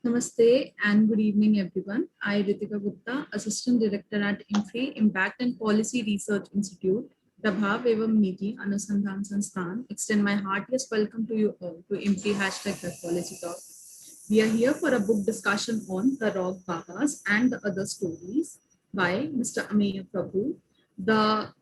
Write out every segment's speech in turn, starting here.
Namaste and good evening, everyone. I, Ritika Gupta, Assistant Director at IMPRI, Impact and Policy Research Institute, Prabhav Evam Niti Anusandhan Sansthan, extend my heartiest welcome to you all to IMPRI #Policy Talk. We are here for a book discussion on the Rock Babas and the Other Stories by Mr. Ameya Prabhu. The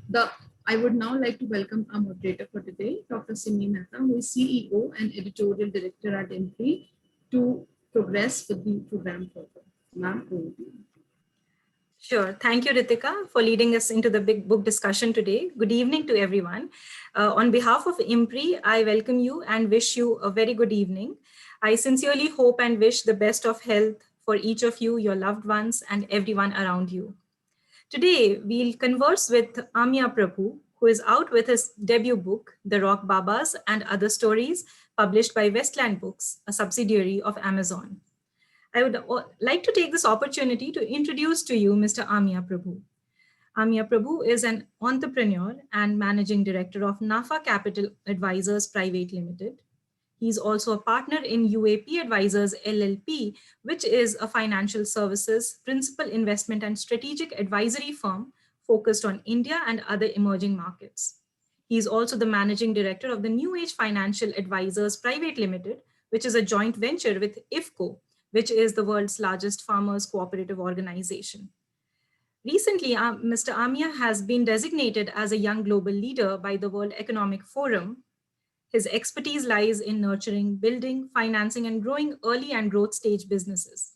the I would now like to welcome our moderator for today, Dr. Simi Mehta, who is CEO and Editorial Director at IMPRI, to progress with the program further. Ma'am, over to you. Sure. Thank you, Ritika, for leading us into the big book discussion today. Good evening to everyone. On behalf of IMPRI, I welcome you and wish you a very good evening. I sincerely hope and wish the best of health for each of you, your loved ones, and everyone around you. Today, we'll converse with Ameya Prabhu, who is out with his debut book, The Rock Babas and Other Stories, published by Westland Books, a subsidiary of Amazon. I would like to take this opportunity to introduce to you Mr. Ameya Prabhu. Ameya Prabhu is an entrepreneur and managing director of NAFA Capital Advisors Private Limited. He's also a partner in UAP Advisors LLP, which is a financial services, principal investment and strategic advisory firm focused on India and other emerging markets. He is also the managing director of the New Age Financial Advisors Private Limited, which is a joint venture with IFCO, which is the world's largest farmers cooperative organization. Recently, Mr. Ameya has been designated as a young global leader by the World Economic Forum. His expertise lies in nurturing, building, financing, and growing early and growth stage businesses.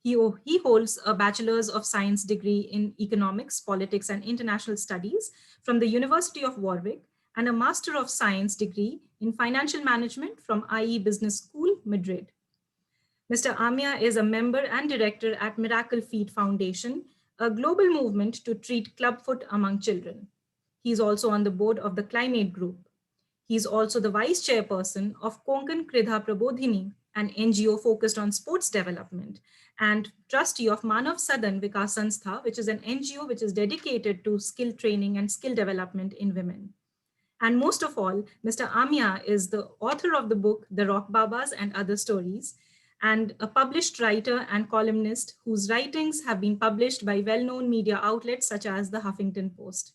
He holds a Bachelor's of Science degree in Economics, Politics, and International Studies from the University of Warwick and a Master of Science degree in Financial Management from IE Business School, Madrid. Mr. Ameya is a member and director at Miracle Feet Foundation, a global movement to treat clubfoot among children. He is also on the board of the Climate Group. He is also the vice chairperson of Konkan Kridha Prabodhini, an NGO focused on sports development, and trustee of Manav Sadan Vikas Sanstha, which is an NGO which is dedicated to skill training and skill development in women. And most of all, Mr. Ameya is the author of the book, The Rock Babas and Other Stories, and a published writer and columnist whose writings have been published by well-known media outlets such as the Huffington Post.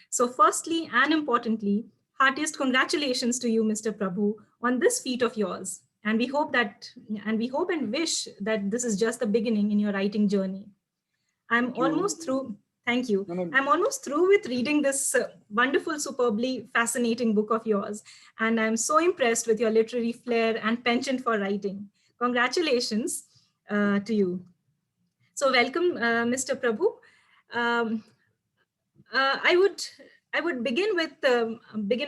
So firstly and importantly, heartiest congratulations to you, Mr. Prabhu, on this feat of yours. And we hope and wish that this is just the beginning in your writing journey. I'm almost through. Thank you. I'm almost through with reading this wonderful, superbly fascinating book of yours. And I'm so impressed with your literary flair and penchant for writing. Congratulations to you. So welcome, Mr. Prabhu. Um, I would begin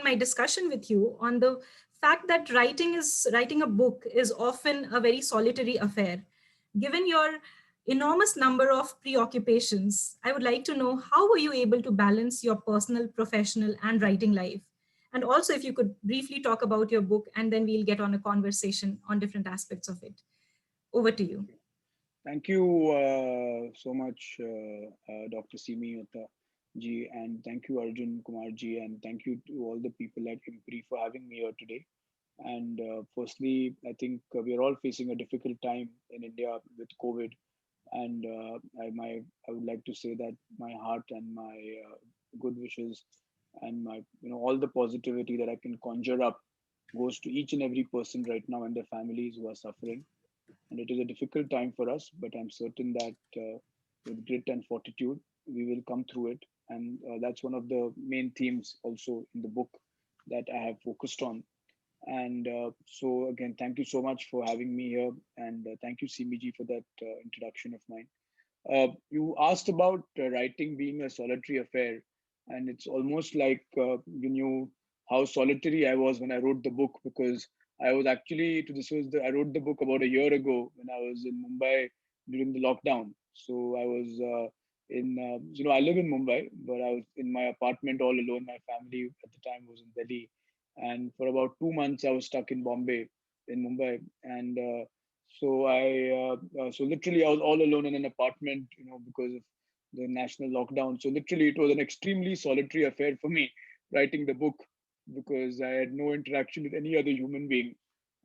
my discussion with you on the fact that writing a book is often a very solitary affair. Given your enormous number of preoccupations, I would like to know, how were you able to balance your personal, professional, and writing life? And also, if you could briefly talk about your book, and then we'll get on a conversation on different aspects of it. Over to you. Thank you so much, Dr. Simi ji, and thank you, Arjun Kumar ji, and thank you to all the people at IMPRI for having me here today. And firstly, I think we are all facing a difficult time in India with COVID, and I would like to say that my heart and my good wishes and my all the positivity that I can conjure up goes to each and every person right now and their families who are suffering. And it is a difficult time for us, but I'm certain that with grit and fortitude, we will come through it. And that's one of the main themes also in the book that I have focused on. And so again, thank you so much for having me here. And thank you, Simiji, for that introduction of mine. You asked about writing being a solitary affair. And it's almost like you knew how solitary I was when I wrote the book, because I was actually I wrote the book about a year ago when I was in Mumbai during the lockdown. So I was I live in Mumbai, but I was in my apartment all alone. My family at the time was in Delhi, and for about 2 months I was stuck in Bombay, in Mumbai, and so literally I was all alone in an apartment, because of the national lockdown. So literally it was an extremely solitary affair for me writing the book, because I had no interaction with any other human being.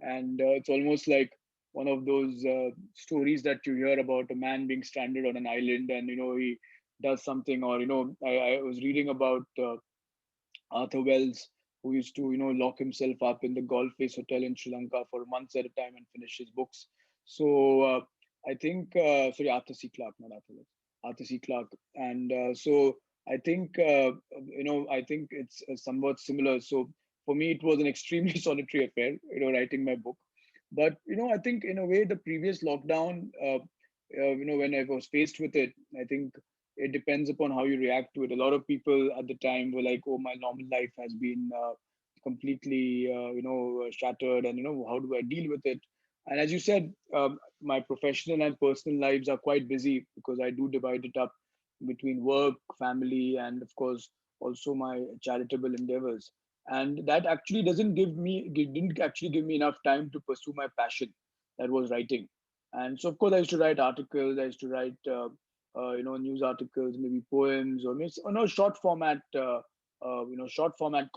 And it's almost like one of those stories that you hear about a man being stranded on an island, and he does something. Or I was reading about Arthur Wells, who used to lock himself up in the Golf Face Hotel in Sri Lanka for months at a time and finish his books. So I think sorry, Arthur C. Clarke, not Arthur Wells, Arthur C. Clarke. And so I think I think it's somewhat similar. So for me, it was an extremely solitary affair, writing my book. But I think in a way, the previous lockdown, when I was faced with it, I think it depends upon how you react to it. A lot of people at the time were like, "Oh, my normal life has been completely, shattered, and how do I deal with it?" And as you said, my professional and personal lives are quite busy because I do divide it up between work, family, and of course also my charitable endeavors. And that actually didn't actually give me enough time to pursue my passion, that was writing. And so, of course, I used to write articles. I used to write news articles, maybe poems, or maybe short format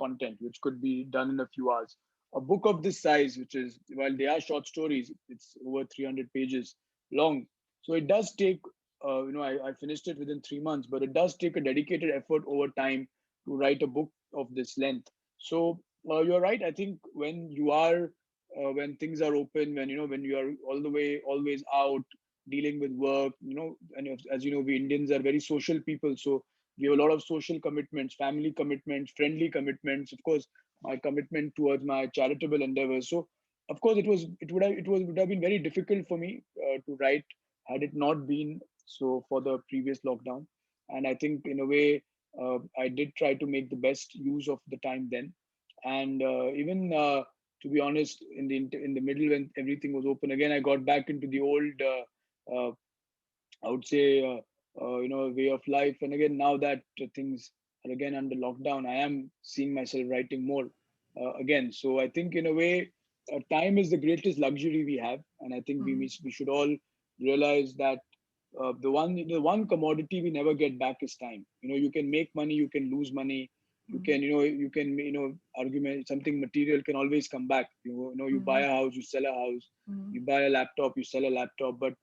content, which could be done in a few hours. A book of this size, which is, while they are short stories, it's over 300 pages long. So it does take, I finished it within 3 months, but it does take a dedicated effort over time to write a book of this length. So you're right. I think when things are open, when you are all the way always out dealing with work, and as you know, we Indians are very social people. So we have a lot of social commitments, family commitments, friendly commitments, of course, my commitment towards my charitable endeavors. So of course it would have been very difficult for me to write had it not been so for the previous lockdown. And I think in a way, I did try to make the best use of the time then. And even to be honest, in the middle, when everything was open again, I got back into the old uh, I would say, way of life. And again, now that things are again under lockdown, I am seeing myself writing more again. So I think, in a way, time is the greatest luxury we have, and I think we should all realize that the one commodity we never get back is time. You can make money, you can lose money, you can argument something material can always come back. You buy a house, you sell a house, you buy a laptop, you sell a laptop, but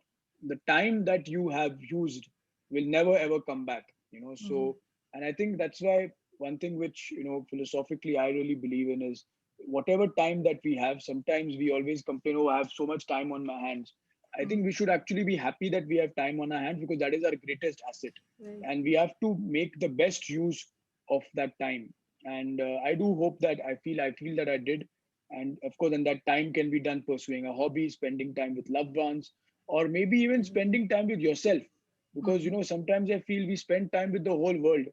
the time that you have used will never ever come back. So, and I think that's why one thing which philosophically I really believe in is, whatever time that we have, sometimes we always complain, oh, I have so much time on my hands. I think we should actually be happy that we have time on our hands, because that is our greatest asset. Right. And we have to make the best use of that time. And I do hope that I feel that I did. And of course, and that time can be done pursuing a hobby, spending time with loved ones, or maybe even spending time with yourself. Because sometimes I feel we spend time with the whole world,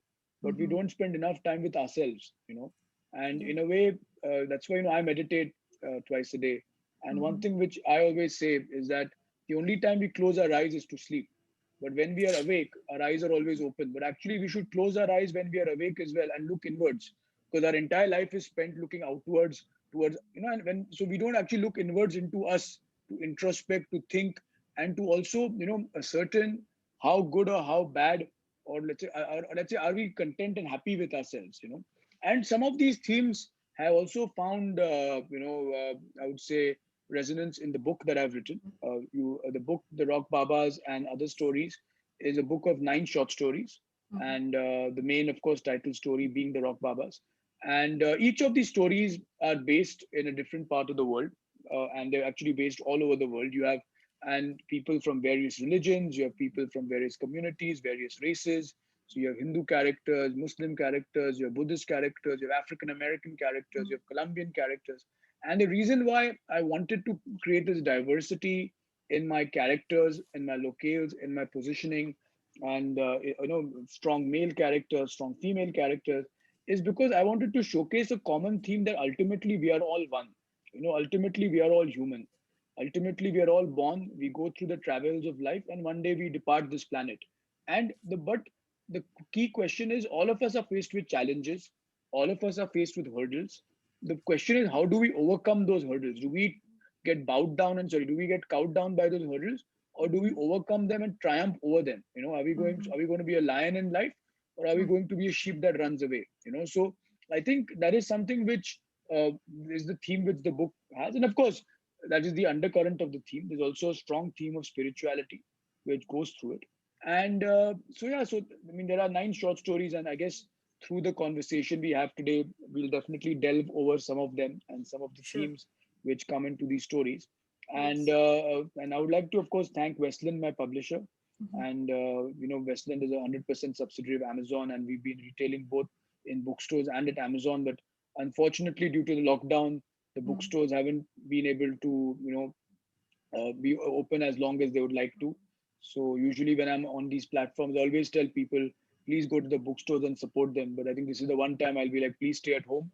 but we don't spend enough time with ourselves. And in a way, that's why I meditate twice a day. And one thing which I always say is that the only time we close our eyes is to sleep. But when we are awake, our eyes are always open. But actually, we should close our eyes when we are awake as well and look inwards, because our entire life is spent looking outwards towards, and when so we don't actually look inwards into us to introspect, to think, and to also, ascertain how good or how bad, or let's say, are we content and happy with ourselves. And some of these themes have also found, I would say, resonance in the book that I've written. The book, The Rock Babas and Other Stories, is a book of 9 short stories, and the main, of course, title story being The Rock Babas. And each of these stories are based in a different part of the world, and they're actually based all over the world. You have and people from various religions, you have people from various communities, various races. So you have Hindu characters, Muslim characters, you have Buddhist characters, you have African American characters, you have Colombian characters. And the reason why I wanted to create this diversity in my characters, in my locales, in my positioning, and strong male characters, strong female characters, is because I wanted to showcase a common theme that ultimately we are all one. Ultimately we are all human. Ultimately we are all born. We go through the travels of life, and one day we depart this planet. And the key question is, all of us are faced with challenges. All of us are faced with hurdles. The question is, how do we overcome those hurdles? Do we get bowed down and sorry, do we get cowed down by those hurdles, or do we overcome them and triumph over them? Are we going to be a lion in life, or are we going to be a sheep that runs away? So I think that is something which uh, is the theme which the book has. And of course, that is the undercurrent of the theme. There's also a strong theme of spirituality which goes through it. And so yeah, so I mean, there are 9 short stories, and I guess through the conversation we have today, we'll definitely delve over some of them and some of the Sure. themes which come into these stories. Yes. And I would like to, of course, thank Westland, my publisher. Mhm. And Westland is a 100% subsidiary of Amazon, and we've been retailing both in bookstores and at Amazon. But unfortunately, due to the lockdown, the Mm. bookstores haven't been able to, be open as long as they would like to. So usually when I'm on these platforms, I always tell people, please go to the bookstores and support them. But I think this is the one time I'll be like, please stay at home.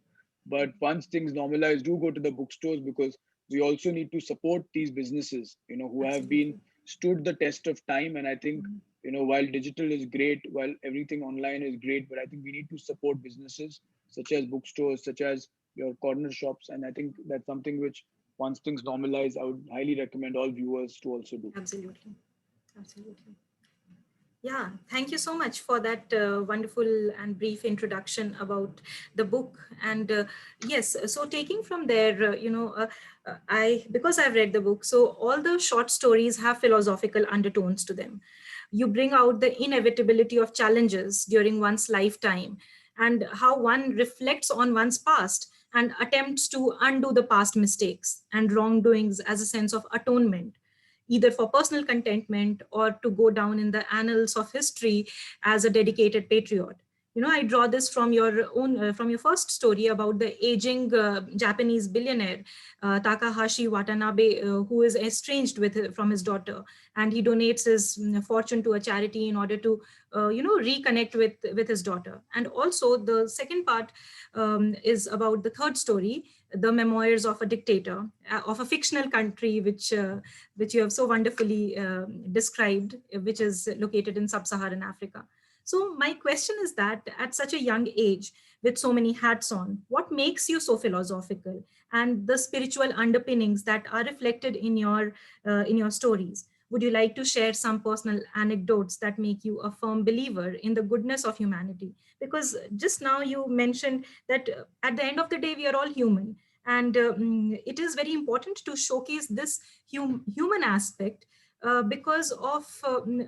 But once things normalize, do go to the bookstores, because we also need to support these businesses, who have been Absolutely. stood the test of time. And I think, Mhm. while digital is great, while everything online is great, but I think we need to support businesses such as bookstores, such as your corner shops. And I think that's something which, once things normalize, I would highly recommend all viewers to also do. Absolutely. Absolutely. Yeah, thank you so much for that wonderful and brief introduction about the book. And yes, so taking from there, I because I've read the book, so all the short stories have philosophical undertones to them. You bring out the inevitability of challenges during one's lifetime and how one reflects on one's past and attempts to undo the past mistakes and wrongdoings as a sense of atonement, either for personal contentment or to go down in the annals of history as a dedicated patriot. I draw this from your own, from your first story about the aging Japanese billionaire Takahashi Watanabe, who is estranged from his daughter, and he donates his fortune to a charity in order to, reconnect with his daughter. And also, the second part is about the third story, the memoirs of a dictator of a fictional country, which you have so wonderfully described, which is located in sub-Saharan Africa. So my question is that at such a young age, with so many hats on, what makes you so philosophical, and the spiritual underpinnings that are reflected in your stories? Would you like to share some personal anecdotes that make you a firm believer in the goodness of humanity? Because just now you mentioned that at the end of the day, we are all human. And it is very important to showcase this human aspect because of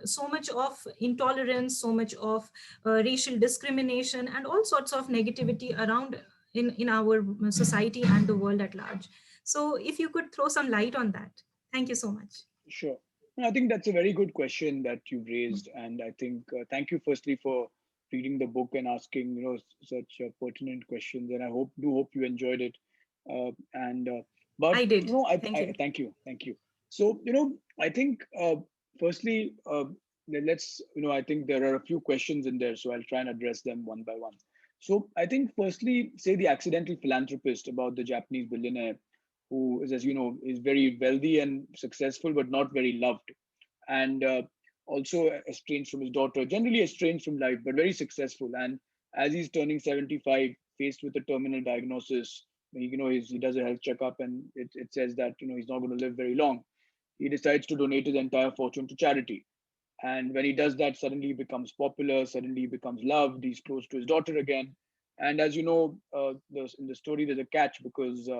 so much of intolerance, so much of racial discrimination, and all sorts of negativity around in our society and the world at large. So if you could throw some light on that. Thank you so much. Sure. No, I think that's a very good question that you've raised, and I think thank you firstly for reading the book and asking such pertinent questions. And I hope you enjoyed it. And but I did. Thank I you. thank you. So I think firstly let's I think there are a few questions in there, so I'll try and address them one by one. So I think firstly, say the accidental philanthropist about the Japanese billionaire who is, as you know, is very wealthy and successful, but not very loved, and also estranged from his daughter, generally estranged from life, but very successful. And as he's turning 75, faced with a terminal diagnosis, he does a health checkup, and it says that he's not going to live very long. He decides to donate his entire fortune to charity. And when he does that, suddenly he becomes popular, suddenly he becomes loved, he's close to his daughter again. And as you know, in the story, there's a catch, because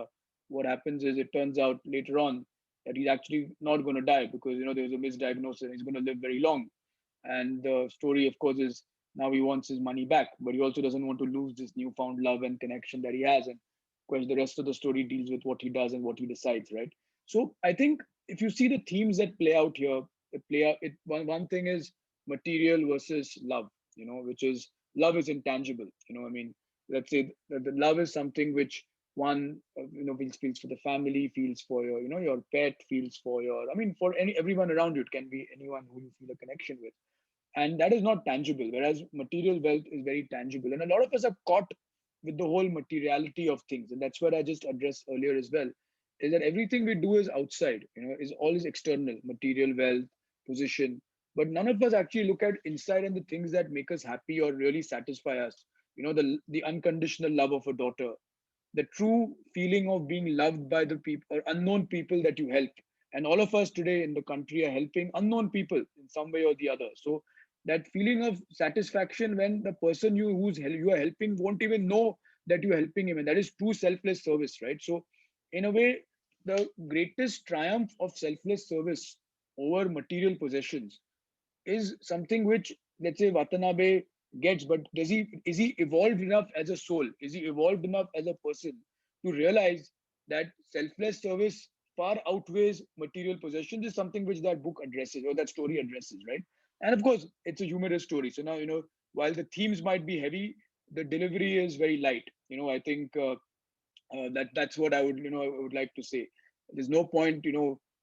what happens is, it turns out later on that he's actually not going to die, because there was a misdiagnosis and he's going to live very long. And the story, of course, is now he wants his money back, but he also doesn't want to lose this newfound love and connection that he has. And of course, the rest of the story deals with what he does and what he decides, right? So I think if you see the themes that play out here, one thing is material versus love, which is, love is intangible. I mean, let's say that the love is something which one feels for the family, feels for your pet, feels for your, I mean, for everyone around you. It can be anyone who you feel a connection with, and that is not tangible, whereas material wealth is very tangible. And a lot of us are caught with the whole materiality of things, and that's what I just addressed earlier as well, is that everything we do is outside, is always external, material wealth, position, but none of us actually look at inside and the things that make us happy or really satisfy us. The unconditional love of a daughter, the true feeling of being loved by the people or unknown people that you help. And all of us today in the country are helping unknown people in some way or the other. So that feeling of satisfaction when the person you are helping won't even know that you're helping him, and that is true selfless service, right? So in a way, the greatest triumph of selfless service over material possessions is something which, let's say, Watanabe gets, but is he evolved enough as a soul? Is he evolved enough as a person to realize that selfless service far outweighs material possessions is something which that book addresses, or that story addresses, right? And of course, it's a humorous story. So now, while the themes might be heavy, the delivery is very light. I think that's what I would like to say. There's no point,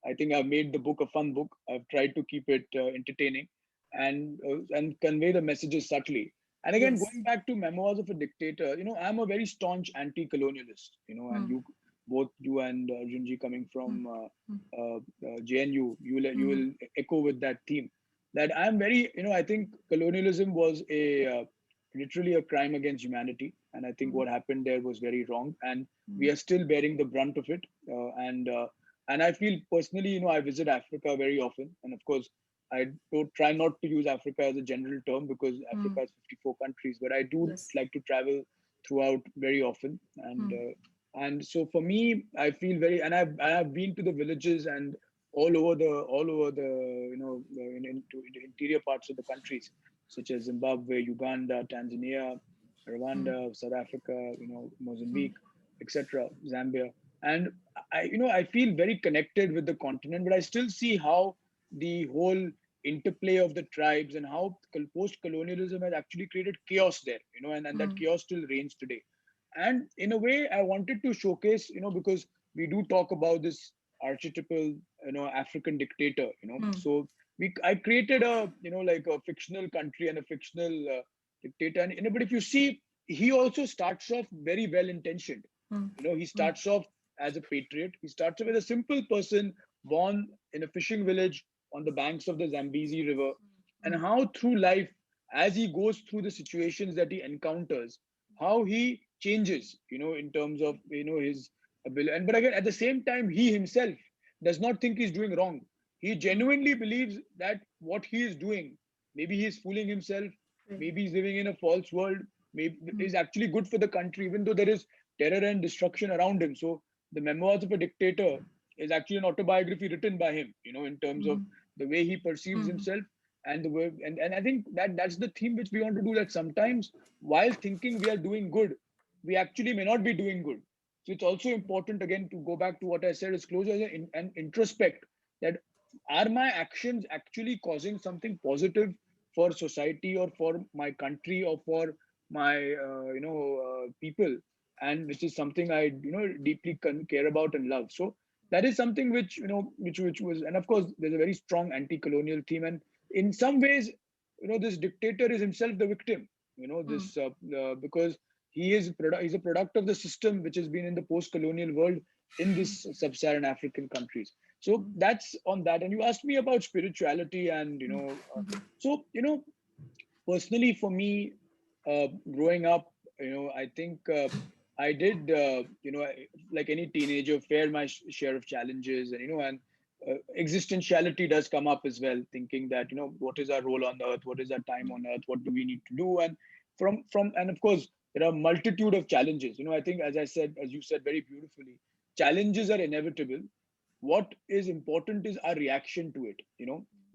I think I've made the book a fun book. I've tried to keep it entertaining and convey the messages subtly. And again, Yes. going back to Memoirs of a Dictator, I'm a very staunch anti-colonialist, and both you and Arjunji coming from JNU, you will echo with that theme. That I'm very, I think colonialism was literally a crime against humanity, and I think what happened there was very wrong, and we are still bearing the brunt of it. And I feel personally, I visit Africa very often, and of course, I don't try not to use Africa as a general term because Africa has 54 countries, but I do Yes. like to travel throughout very often. And so for me, I feel very, and I have been to the villages and all over the into the interior parts of the countries such as Zimbabwe, Uganda, Tanzania, Rwanda, South Africa, Mozambique, etc., Zambia. And I feel very connected with the continent, but I still see how the whole interplay of the tribes and how post-colonialism has actually created chaos there, and that chaos still reigns today. And in a way, I wanted to showcase, because we do talk about this archetypal, African dictator, so I created a, like a fictional country and a fictional dictator. And but if you see, he also starts off very well intentioned. He starts off as a patriot. He starts off as a simple person born in a fishing village on the banks of the Zambezi River. And how through life, as he goes through the situations that he encounters, how he changes, in terms of, his ability. And but again, at the same time, he himself does not think he's doing wrong. He genuinely believes that what he is doing, maybe he's fooling himself, maybe he's living in a false world, maybe is actually good for the country, even though there is terror and destruction around him. So the Memoirs of a Dictator is actually an autobiography written by him, in terms of the way he perceives himself and the way, and I think that's the theme which we want to do, that sometimes while thinking we are doing good, we actually may not be doing good. So it's also important, again, to go back to what I said, is closer and introspect, that are my actions actually causing something positive for society or for my country or for my people, and which is something I deeply care about and love. So that is something which which was, and of course there's a very strong anti-colonial theme, and in some ways, this dictator is himself the victim, this because he's a product of the system which has been in the post-colonial world in this sub-Saharan African countries. So that's on that. And you asked me about spirituality, and so personally for me, growing up, I think I did, like any teenager, fare my share of challenges, and existentiality does come up as well, thinking that what is our role on earth, what is our time on earth, what do we need to do, and and of course there are a multitude of challenges. I think, as you said very beautifully, challenges are inevitable. What is important is our reaction to it.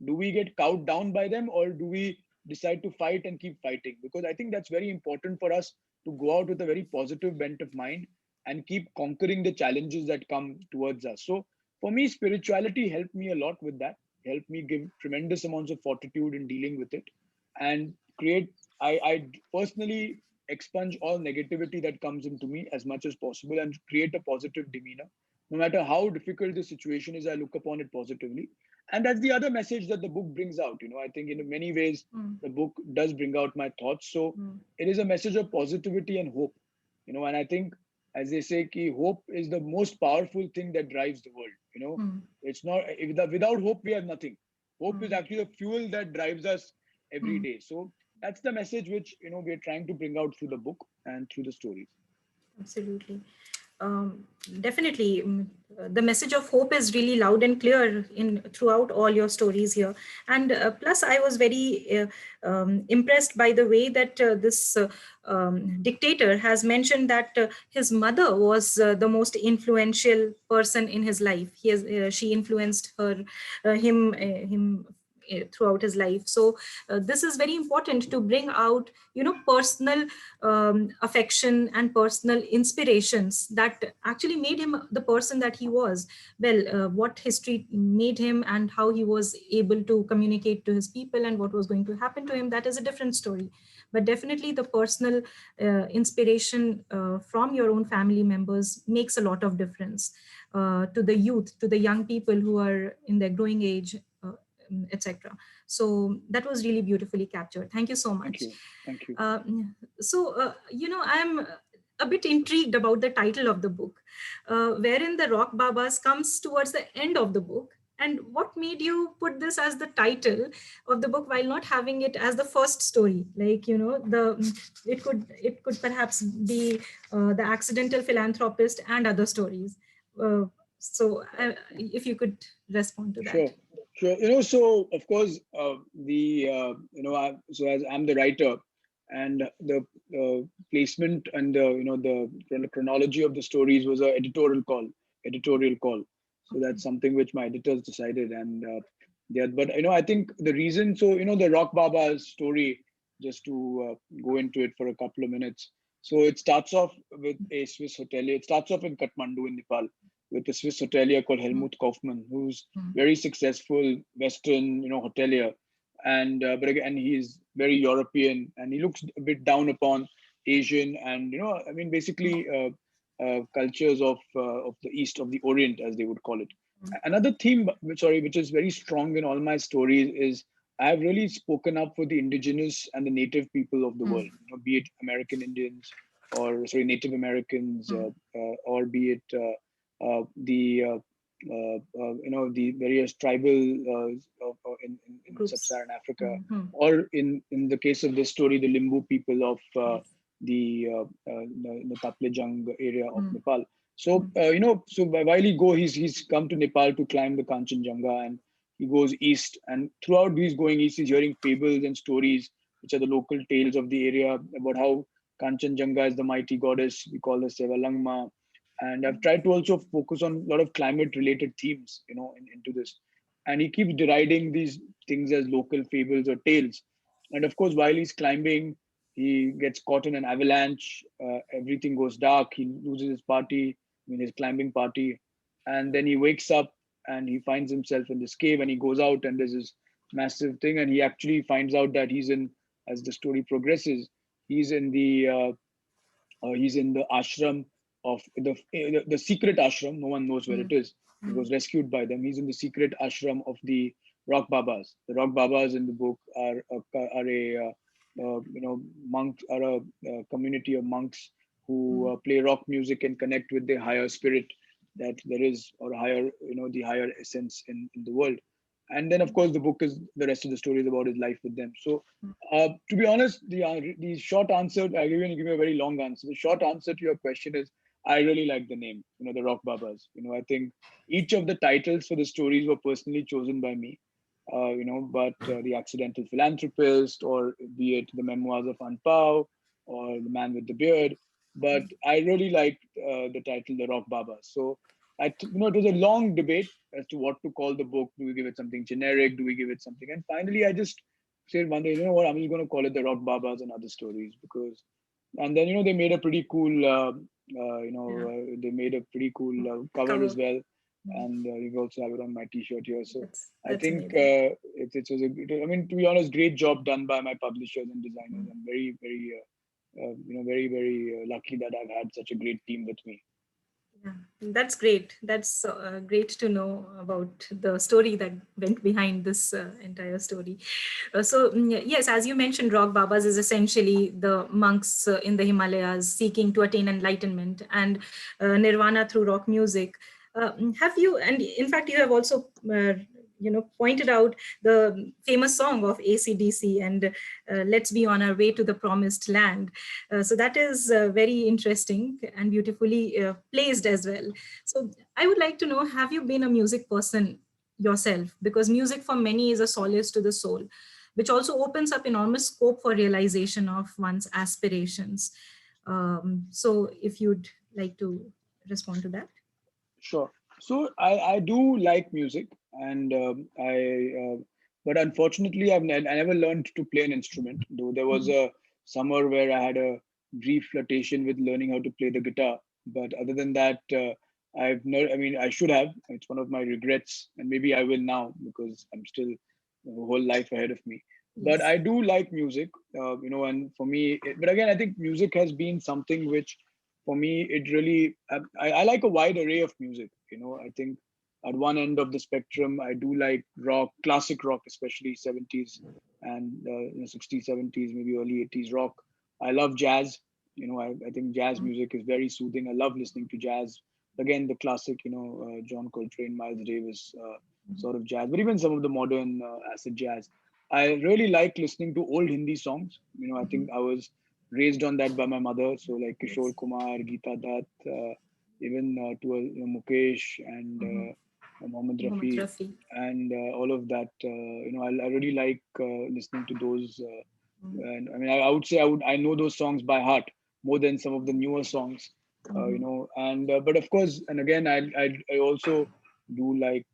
Do we get cowed down by them, or do we decide to fight and keep fighting? Because I think that's very important for us to go out with a very positive bent of mind and keep conquering the challenges that come towards us. So for me, spirituality helped me a lot with that, helped me give tremendous amounts of fortitude in dealing with it, and create, I personally expunge all negativity that comes into me as much as possible and create a positive demeanor. No matter how difficult the situation is, I look upon it positively. And that's the other message that the book brings out. I think in many ways, the book does bring out my thoughts. So it is a message of positivity and hope. And I think, as they say, ki hope is the most powerful thing that drives the world. It's not, without hope, we have nothing. Hope is actually the fuel that drives us every day. So that's the message which, we're trying to bring out through the book and through the stories. Absolutely. Definitely, the message of hope is really loud and clear in throughout all your stories here. And plus, I was very impressed by the way that this dictator has mentioned that his mother was the most influential person in his life. She influenced him throughout his life. So this is very important to bring out, personal affection and personal inspirations that actually made him the person that he was. Well, what history made him and how he was able to communicate to his people and what was going to happen to him, that is a different story. But definitely the personal inspiration from your own family members makes a lot of difference to the youth, to the young people who are in their growing age, etc. So that was really beautifully captured. Thank you so Thank much. you. Thank you. I'm a bit intrigued about the title of the book, wherein the Rock Babas comes towards the end of the book. And what made you put this as the title of the book while not having it as the first story? Like, it could perhaps be the accidental philanthropist and other stories. If you could respond to that. Sure, sure. So of course, so as I'm the writer, and the placement and the chronology of the stories was a editorial call. So that's something which my editors decided, and yeah. But I think the reason, so the Rock Baba's story, just to go into it for a couple of minutes. So it starts off with a Swiss hotelier. It starts off in Kathmandu in Nepal with a Swiss hotelier called Helmut Kaufmann, who's very successful Western, hotelier, and but again he's very European, and he looks a bit down upon Asian and I mean basically cultures of the East, of the Orient, as they would call it. Another theme, which is very strong in all my stories, is I've really spoken up for the indigenous and the native people of the world, be it American Indians or Native Americans, or be it the various tribal in sub-Saharan Africa, or in the case of this story, the Limbu people of the Taplejung area of Nepal. So so while he's come to Nepal to climb the Kanchenjunga, and he goes east, and throughout he's going east, he's hearing fables and stories, which are the local tales of the area about how Kanchenjunga is the mighty goddess. We call her Sevalangma. And I've tried to also focus on a lot of climate related themes, into this. And he keeps deriding these things as local fables or tales. And of course, while he's climbing, he gets caught in an avalanche. Everything goes dark. He loses his party, his climbing party. And then he wakes up and he finds himself in this cave, and he goes out, and there's this massive thing. And he actually finds out that as the story progresses, he's in the ashram of the secret ashram. No one knows where it is. He was rescued by them. He's in the secret ashram of the Rock Babas. The Rock Babas in the book are a monks, are a community of monks who play rock music and connect with the higher spirit that there is, or higher, the higher essence in the world. And then of course the rest of the story is about his life with them. So to be honest, the short answer, I'm going to give you a very long answer. The short answer to your question is, I really like the name, the Rock Babas. I think each of the titles for the stories were personally chosen by me. But the Accidental Philanthropist, or be it the Memoirs of Anpao, or the Man with the Beard. But I really liked the title, The Rock Babas. So it was a long debate as to what to call the book. Do we give it something generic? Do we give it something? And finally, I just said one day, you know what, I'm just going to call it The Rock Babas and Other Stories, because, and then, they made a pretty cool, they made a pretty cool cover as well. And you also have it on my t-shirt here. So I think it was I mean, to be honest, great job done by my publishers and designers. I'm very, very, very, very lucky that I've had such a great team with me. Yeah, that's great. That's great to know about the story that went behind this entire story. Yes, as you mentioned, Rock Babas is essentially the monks in the Himalayas seeking to attain enlightenment and nirvana through rock music. Have you, and in fact, you have also, pointed out the famous song of AC/DC and let's be on our way to the promised land. So that is very interesting and beautifully placed as well. So I would like to know, have you been a music person yourself? Because music for many is a solace to the soul, which also opens up enormous scope for realization of one's aspirations. So if you'd like to respond to that. Sure. So I do like music, and but unfortunately I never learned to play an instrument. Though there was a summer where I had a brief flirtation with learning how to play the guitar. But other than that, I've never. I mean, I should have. It's one of my regrets, and maybe I will now because I'm still a whole life ahead of me. But Yes. I do like music, and for me, but again, I think music has been something which for me it really I like a wide array of music. I think at one end of the spectrum I do like rock, classic rock, especially 70s and 60s, 70s, maybe early 80s rock. I love jazz. I think jazz music is very soothing. I love listening to jazz. Again, the classic, John Coltrane, Miles Davis, sort of jazz, but even some of the modern acid jazz. I really like listening to old Hindi songs. I think I was raised on that by my mother. So like Yes. Kishore Kumar, Geeta Dutt, even to Mukesh and Mhm. Mohammed Mohammed Rafi, Rafi. and all of that. I really like listening to those. Mhm. And I mean, I would say I know those songs by heart more than some of the newer songs. Mhm. And but of course, and again, I also do like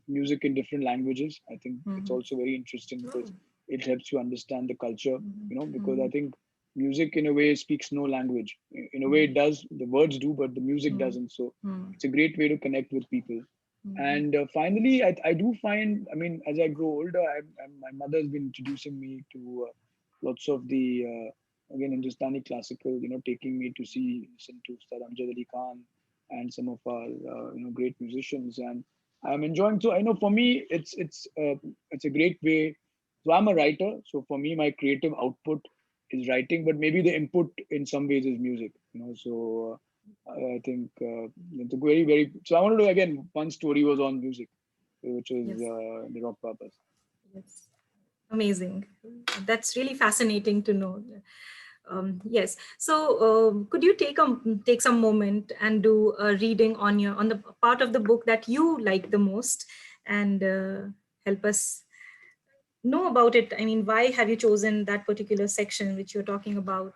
music in different languages. I think it's Mhm. also very interesting Oh. because it helps you understand the culture. Mhm. Because I Mhm. think music in a way speaks no language. In a way, it does. The words do, but the music Mhm. doesn't. So Mhm. it's a great way to connect with people. Mhm. And finally, I do find, I mean, as I grow older, my mother has been introducing me to lots of the, again, Hindustani classical, taking me to listen to Sir Amjad Ali Khan and some of our, great musicians. And I'm enjoying, so I know for me, it's a great way. So I'm a writer. So for me, my creative output is writing, but maybe the input in some ways is music, so I think it's a very, very. So I wanted to again. One story was on music, which is Yes. the rock purpose. Yes. Amazing. That's really fascinating to know. Yes. So, could you take some moment and do a reading on the part of the book that you like the most, and help us know about it? I mean, why have you chosen that particular section which you're talking about?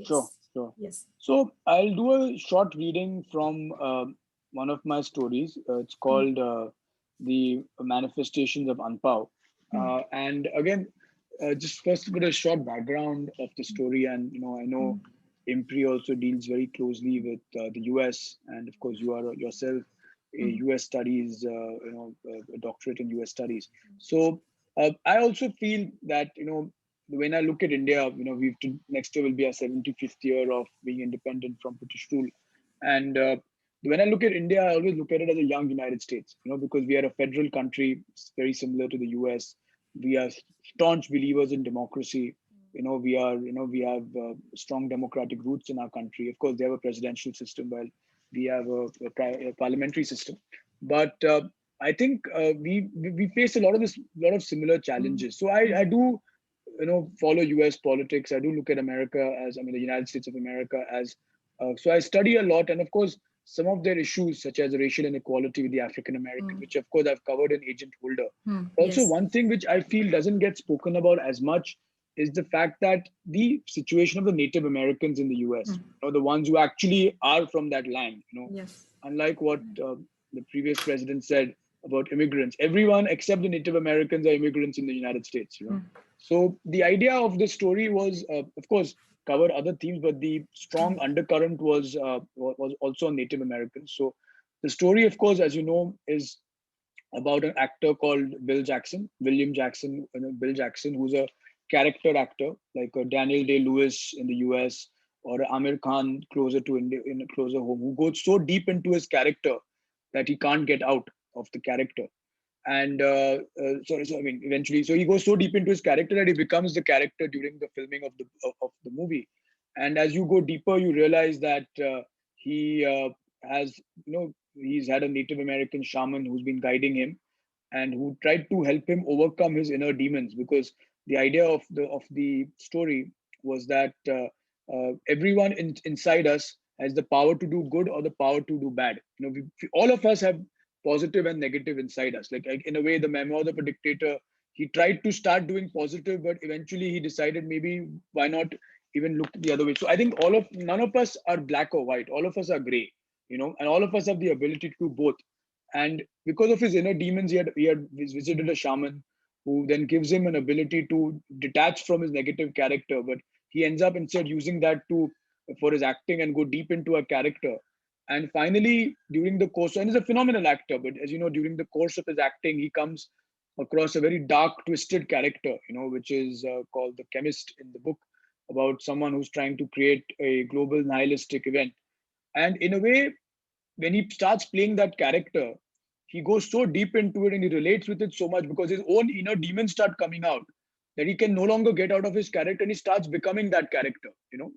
Sure, Yes. sure. Yes. So I'll do a short reading from one of my stories. It's Mm, called "The Manifestations of Anpao," mm, and again, just first put a short background of the story. And I know mm, IMPRI also deals very closely with the US, and of course, you are yourself a mm, US studies, a doctorate in US studies. So I also feel that when I look at India, next year will be our 75th year of being independent from British rule, and when I look at India, I always look at it as a young United States, because we are a federal country, it's very similar to the US. We are staunch believers in democracy. We have strong democratic roots in our country. Of course, they have a presidential system, while we have a parliamentary system. But I think we face a lot of similar mm, challenges. So I do follow US politics. I do look at America as, I mean, the United States of America as, so I study a lot. And of course, some of their issues, such as racial inequality with the African American, mm, which of course I've covered in Agent Holder. mm. Also, Yes. one thing which I feel doesn't get spoken about as much is the fact that the situation of the Native Americans in the US, Mm. or the ones who actually are from that land, Yes. unlike what the previous president said about immigrants, everyone except the Native Americans are immigrants in the United States. Mm, So the idea of the story was, of course, cover other themes, but the strong undercurrent was also on Native Americans. So the story, of course, as you know, is about an actor called William Jackson, Bill Jackson, who's a character actor like Daniel Day Lewis in the US, or Amir Khan closer to India, in Closer Home, who goes so deep into his character that he can't get out of the character. And so I mean, eventually, so he goes so deep into his character that he becomes the character during the filming of the movie. And as you go deeper, you realize that he has, he's had a Native American shaman who's been guiding him, and who tried to help him overcome his inner demons, because the idea of the story was that everyone inside us has the power to do good or the power to do bad. All of us have positive and negative inside us. Like in a way, the Memoirs of a Dictator, he tried to start doing positive, but eventually he decided maybe why not even look the other way. So I think none of us are black or white. All of us are gray, and all of us have the ability to do both. And because of his inner demons, he had visited a shaman who then gives him an ability to detach from his negative character. But he ends up instead using that for his acting and go deep into a character. And finally, during the course, and he's a phenomenal actor, but as you know, during the course of his acting, he comes across a very dark, twisted character, which is called the Chemist in the book, about someone who's trying to create a global nihilistic event. And in a way, when he starts playing that character, he goes so deep into it and he relates with it so much, because his own inner demons start coming out, that he can no longer get out of his character, and he starts becoming that character.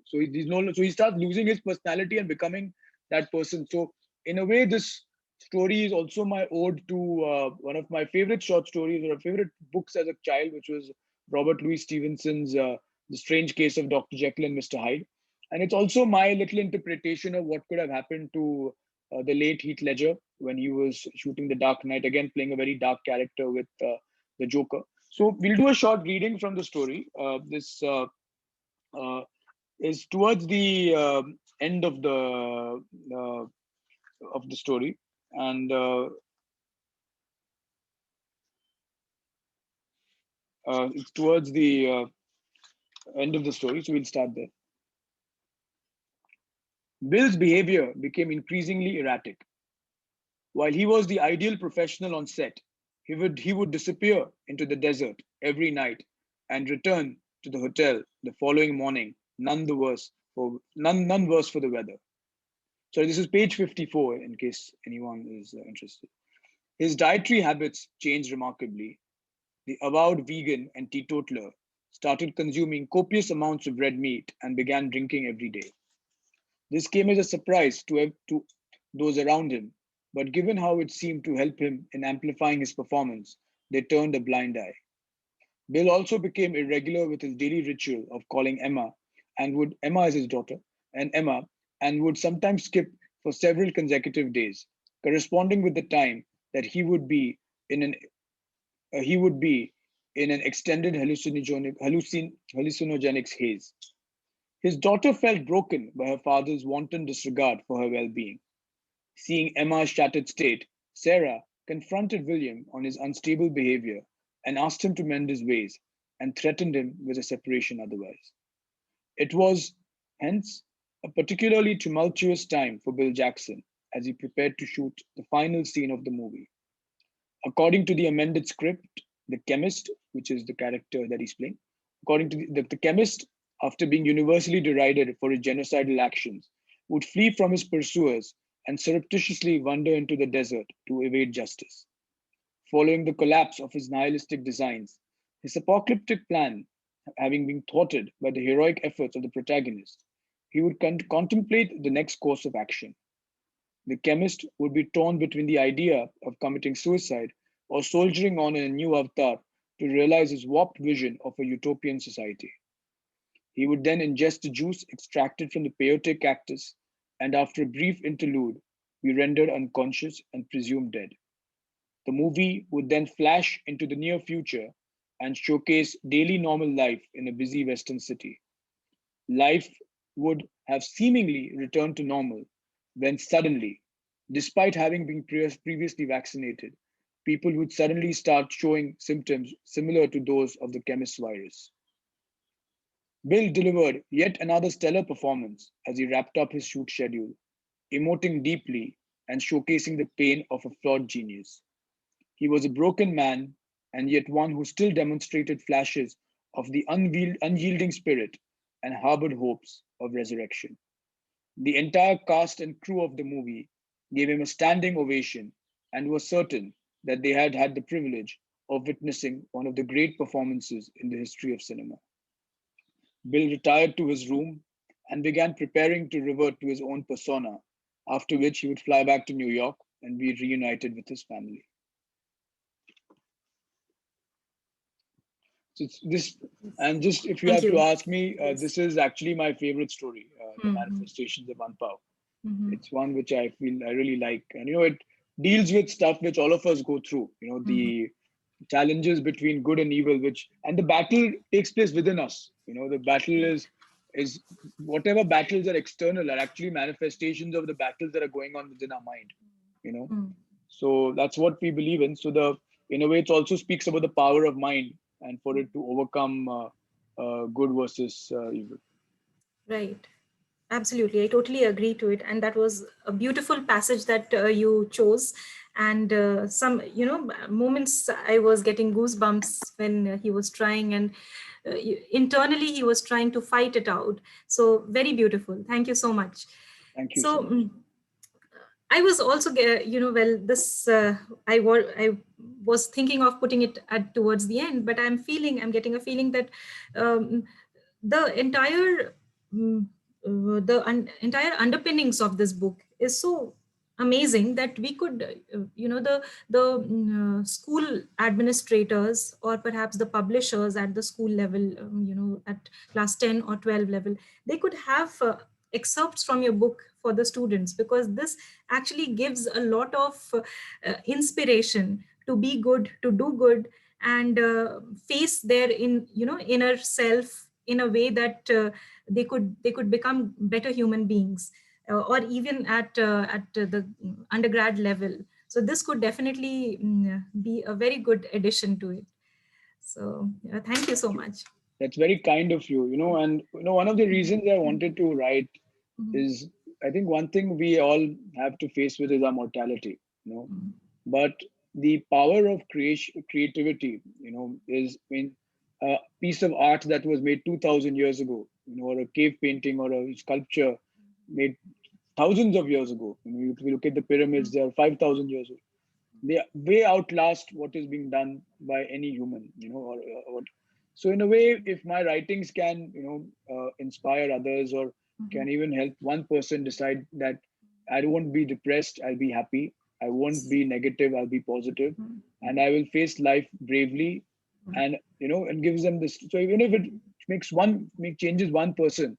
So he starts losing his personality and becoming that person. So in a way, this story is also my ode to one of my favorite short stories or favorite books as a child, which was Robert Louis Stevenson's The Strange Case of Dr. Jekyll and Mr. Hyde. And it's also my little interpretation of what could have happened to the late Heath Ledger when he was shooting The Dark Knight, again playing a very dark character with the Joker. So we'll do a short reading from the story. This is towards the end of the story, and it's towards the end of the story. So we'll start there. Bill's behavior became increasingly erratic. While he was the ideal professional on set, he would disappear into the desert every night and return to the hotel the following morning, none worse for the weather. So this is page 54 in case anyone is interested. His dietary habits changed remarkably. The avowed vegan and teetotaler started consuming copious amounts of red meat and began drinking every day. This came as a surprise to those around him, but given how it seemed to help him in amplifying his performance, they turned a blind eye. Bill also became irregular with his daily ritual of calling Emma is his daughter, and Emma, and would sometimes skip for several consecutive days, corresponding with the time that he would be in an extended hallucinogenic haze. His daughter felt broken by her father's wanton disregard for her well-being. Seeing Emma's shattered state, Sarah confronted William on his unstable behavior and asked him to mend his ways, and threatened him with a separation otherwise. It was, hence, a particularly tumultuous time for Bill Jackson as he prepared to shoot the final scene of the movie. According to the amended script, the Chemist, which is the character that he's playing, according to the Chemist, after being universally derided for his genocidal actions, would flee from his pursuers and surreptitiously wander into the desert to evade justice. Following the collapse of his nihilistic designs, his apocalyptic plan having been thwarted by the heroic efforts of the protagonist, he would contemplate the next course of action. The Chemist would be torn between the idea of committing suicide or soldiering on in a new avatar to realize his warped vision of a utopian society. He would then ingest the juice extracted from the peyote cactus, and after a brief interlude, be rendered unconscious and presumed dead. The movie would then flash into the near future and showcase daily normal life in a busy Western city. Life would have seemingly returned to normal when suddenly, despite having been previously vaccinated, people would suddenly start showing symptoms similar to those of the Chemist virus. Bill delivered yet another stellar performance as he wrapped up his shoot schedule, emoting deeply and showcasing the pain of a flawed genius. He was a broken man, and yet one who still demonstrated flashes of the unyielding spirit and harbored hopes of resurrection. The entire cast and crew of the movie gave him a standing ovation and was certain that they had had the privilege of witnessing one of the great performances in the history of cinema. Bill retired to his room and began preparing to revert to his own persona, after which he would fly back to New York and be reunited with his family. So it's this, and just if you Thank have to you. ask me, Yes. this is actually my favorite story, The Mhm. Manifestations of Unpower. Mhm. It's one which I feel I really like, and it deals with stuff which all of us go through. Mhm. The challenges between good and evil, and the battle takes place within us. The battle is whatever battles are external are actually manifestations of the battles that are going on within our mind. You know, Mhm. so that's what we believe in. So in a way, it also speaks about the power of mind and for it to overcome good versus evil. Right. Absolutely, I totally agree to it, and that was a beautiful passage that you chose. And some, moments I was getting goosebumps when he was trying, and internally he was trying to fight it out. So very beautiful. Thank you so much. Thank you so So much. I was also, well, this I was thinking of putting it at towards the end, but I'm getting a feeling that um, the mm, entire underpinnings of this book is so amazing that we could, the school administrators or perhaps the publishers at the school level, at class 10 or 12 level, they could have excerpts from your book for the students, because this actually gives a lot of inspiration to be good, to do good, and face their inner self in a way that they could become better human beings, or even at the undergrad level. So this could definitely be a very good addition to it. So thank you Thank so you. much. That's very kind of you. And one of the reasons I wanted to write Mhm. is, I think one thing we all have to face with is our mortality. But the power of creativity, is in a piece of art that was made 2,000 years ago, or a cave painting or a sculpture made thousands of years ago. If you look at the pyramids, they are 5,000 years old. They way outlast what is being done by any human, or so in a way, if my writings can, inspire others or can even help one person decide that I won't be depressed, I'll be happy. I won't be negative, I'll be positive, and I will face life bravely, and and gives them this. So even if it make changes one person,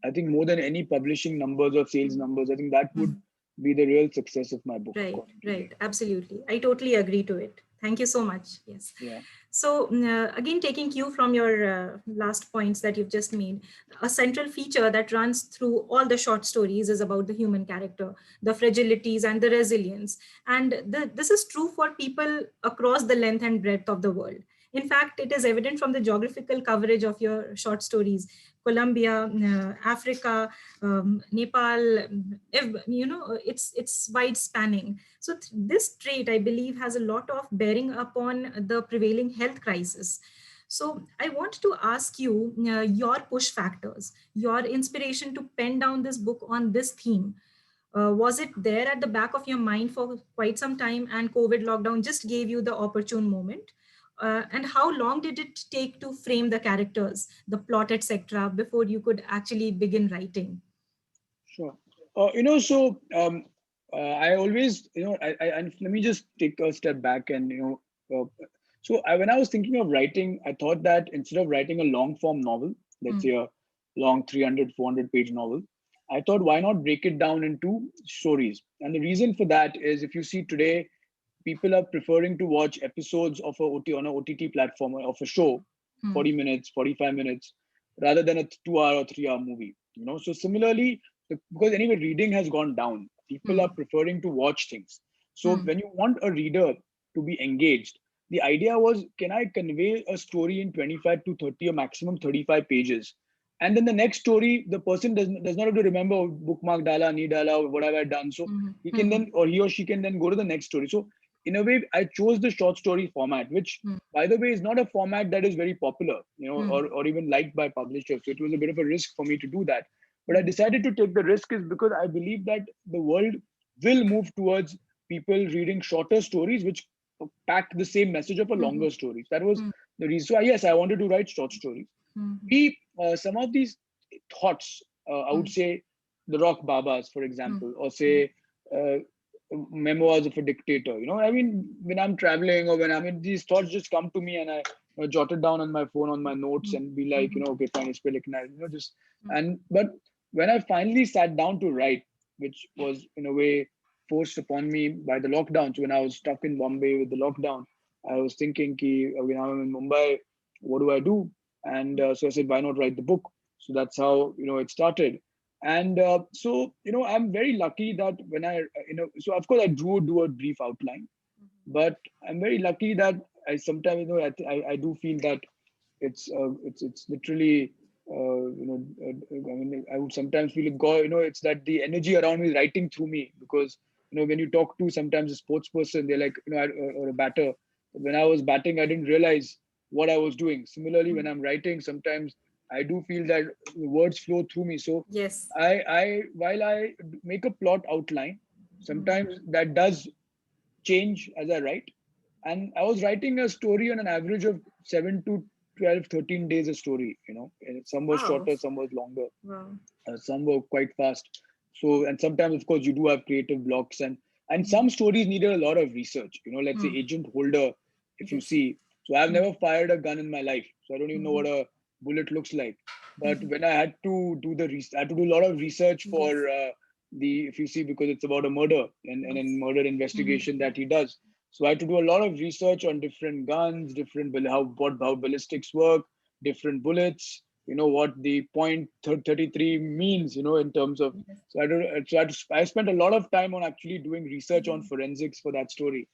I think more than any publishing numbers or sales numbers, I think that would be the real success of my book, Right, according to me. right. Absolutely. I totally agree to it. Thank you so much. Yes. Yeah. So, again, taking cue from your last points that you've just made, a central feature that runs through all the short stories is about the human character, the fragilities, and the resilience. And this is true for people across the length and breadth of the world. In fact, it is evident from the geographical coverage of your short stories. Colombia, Africa, Nepal, it's wide spanning. So this trait, I believe, has a lot of bearing upon the prevailing health crisis. So I want to ask you your push factors, your inspiration to pen down this book on this theme. Was it there at the back of your mind for quite some time, and COVID lockdown just gave you the opportune moment? And how long did it take to frame the characters, the plot, etc., before you could actually begin writing? Sure. So I always, and let me just take a step back and, when I was thinking of writing, I thought that instead of writing a long form novel, let's Mm, say a long 300, 400 page novel, I thought, why not break it down into stories? And the reason for that is, if you see today, people are preferring to watch episodes of on a OTT platform of a show, mm, 40 minutes, 45 minutes, rather than a 2 hour or 3 hour movie. So similarly, because anyway, reading has gone down. People are mm, preferring to watch things. So mm, when you want a reader to be engaged, the idea was, can I convey a story in 25 to 30 or maximum 35 pages? And then the next story, the person does not have to remember bookmark dala, ni dala, or what have I done. So mm, he can mm, then, or he or she can then go to the next story. So in a way, I chose the short story format, which, mm, by the way, is not a format that is very popular, mm, or even liked by publishers. So it was a bit of a risk for me to do that. But I mm, decided to take the risk is because I believe that the world will move towards people reading shorter stories, which pack the same message of a mm, longer story. That was mm, the reason. So yes, I wanted to write short stories. mm, We Some of these thoughts, I would mm, say, the Rock Babas, for mm, example, or mm, say uh, Memoirs of a Dictator. I mean, when I'm traveling or when these thoughts just come to me and I jot it down on my phone, on my notes, and be like, okay, fine, it's just, but when I finally sat down to write, which was in a way forced upon me by the lockdown. So when I was stuck in Bombay with the lockdown, I was thinking, okay, now I'm in Mumbai, what do I do? And so I said, why not write the book? So that's how, it started. And so, I'm very lucky that when so of course I do a brief outline, but I'm very lucky that I sometimes, I do feel that it's literally, I mean, I would sometimes feel it go, it's that the energy around me is writing through me, because, when you talk to sometimes a sports person, they're like, or a batter, when I was batting, I didn't realize what I was doing. Similarly, when I'm writing, sometimes I do feel that the words flow through me. So Yes. while I make a plot outline, sometimes that does change as I write. And I was writing a story on an average of 7 to 12, 13 days a story, and some was Wow. shorter, some was longer, Wow. some were quite fast. So, and sometimes, of course, you do have creative blocks, and some stories needed a lot of research, let's say Agent Holder, if you Yes. see. So I've never fired a gun in my life. So I don't even know what a bullet looks like. But when I had to do I had to do a lot of research for if you see, because it's about a murder and a murder investigation that he does. So I had to do a lot of research on different guns, how ballistics work, different bullets, what the point 33 means, in terms of. So I spent a lot of time on actually doing research on forensics for that story,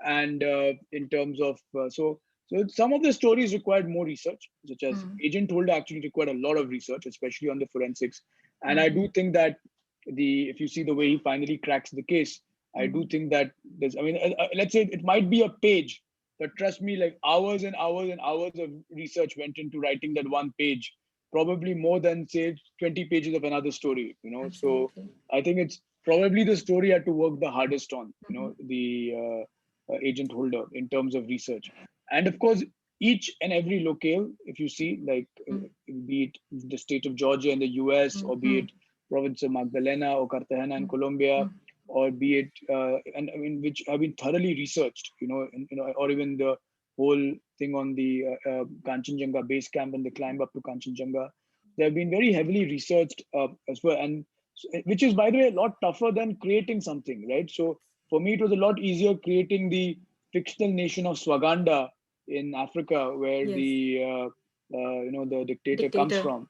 and in terms of so some of the stories required more research, such as Agent Holder actually required a lot of research, especially on the forensics. And I do think that if you see the way he finally cracks the case, I do think that let's say it might be a page, but trust me, like hours and hours and hours of research went into writing that one page, probably more than say 20 pages of another story, So Absolutely. I think it's probably the story I had to work the hardest on, the Agent Holder, in terms of research. And of course, each and every locale, if you see, like be it the state of Georgia in the US, or be it province of Magdalena or Cartagena in Colombia, or be it and I mean, which have been thoroughly researched, or even the whole thing on the Kanchenjunga base camp and the climb up to Kanchenjunga. They have been very heavily researched as well, and which is, by the way, a lot tougher than creating something, right? So for me, it was a lot easier creating the fictional nation of Swaganda in Africa, where Yes. the dictator comes Dictator. from.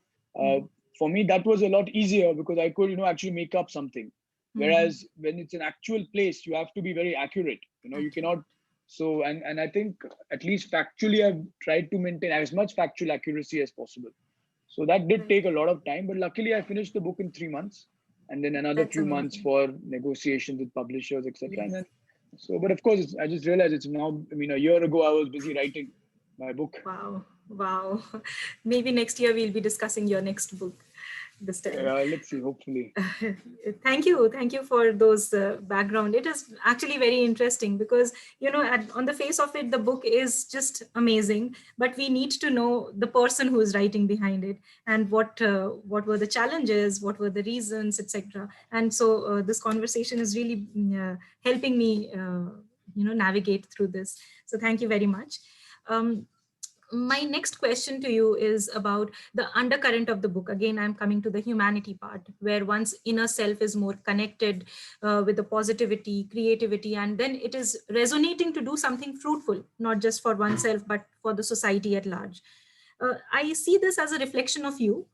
For me, that was a lot easier because I could, actually make up something. Whereas when it's an actual place, you have to be very accurate. You cannot. So, and I think at least factually, I've tried to maintain as much factual accuracy as possible. So that did take a lot of time, but luckily I finished the book in 3 months, and then another That's few months amazing. for negotiations with publishers, etc. And Yes. then, so, but of course, I just realized it's now. I mean, a year ago I was busy writing my book. Wow. Wow. Maybe next year we'll be discussing your next book this time. Let's see. Hopefully. Thank you. Thank you for those background. It is actually very interesting because, on the face of it, the book is just amazing, but we need to know the person who is writing behind it and what were the challenges, what were the reasons, etc. And so this conversation is really helping me, navigate through this. So thank you very much. My next question to you is about the undercurrent of the book. Again, I'm coming to the humanity part, where one's inner self is more connected with the positivity, creativity, and then it is resonating to do something fruitful, not just for oneself, but for the society at large. I see this as a reflection of you,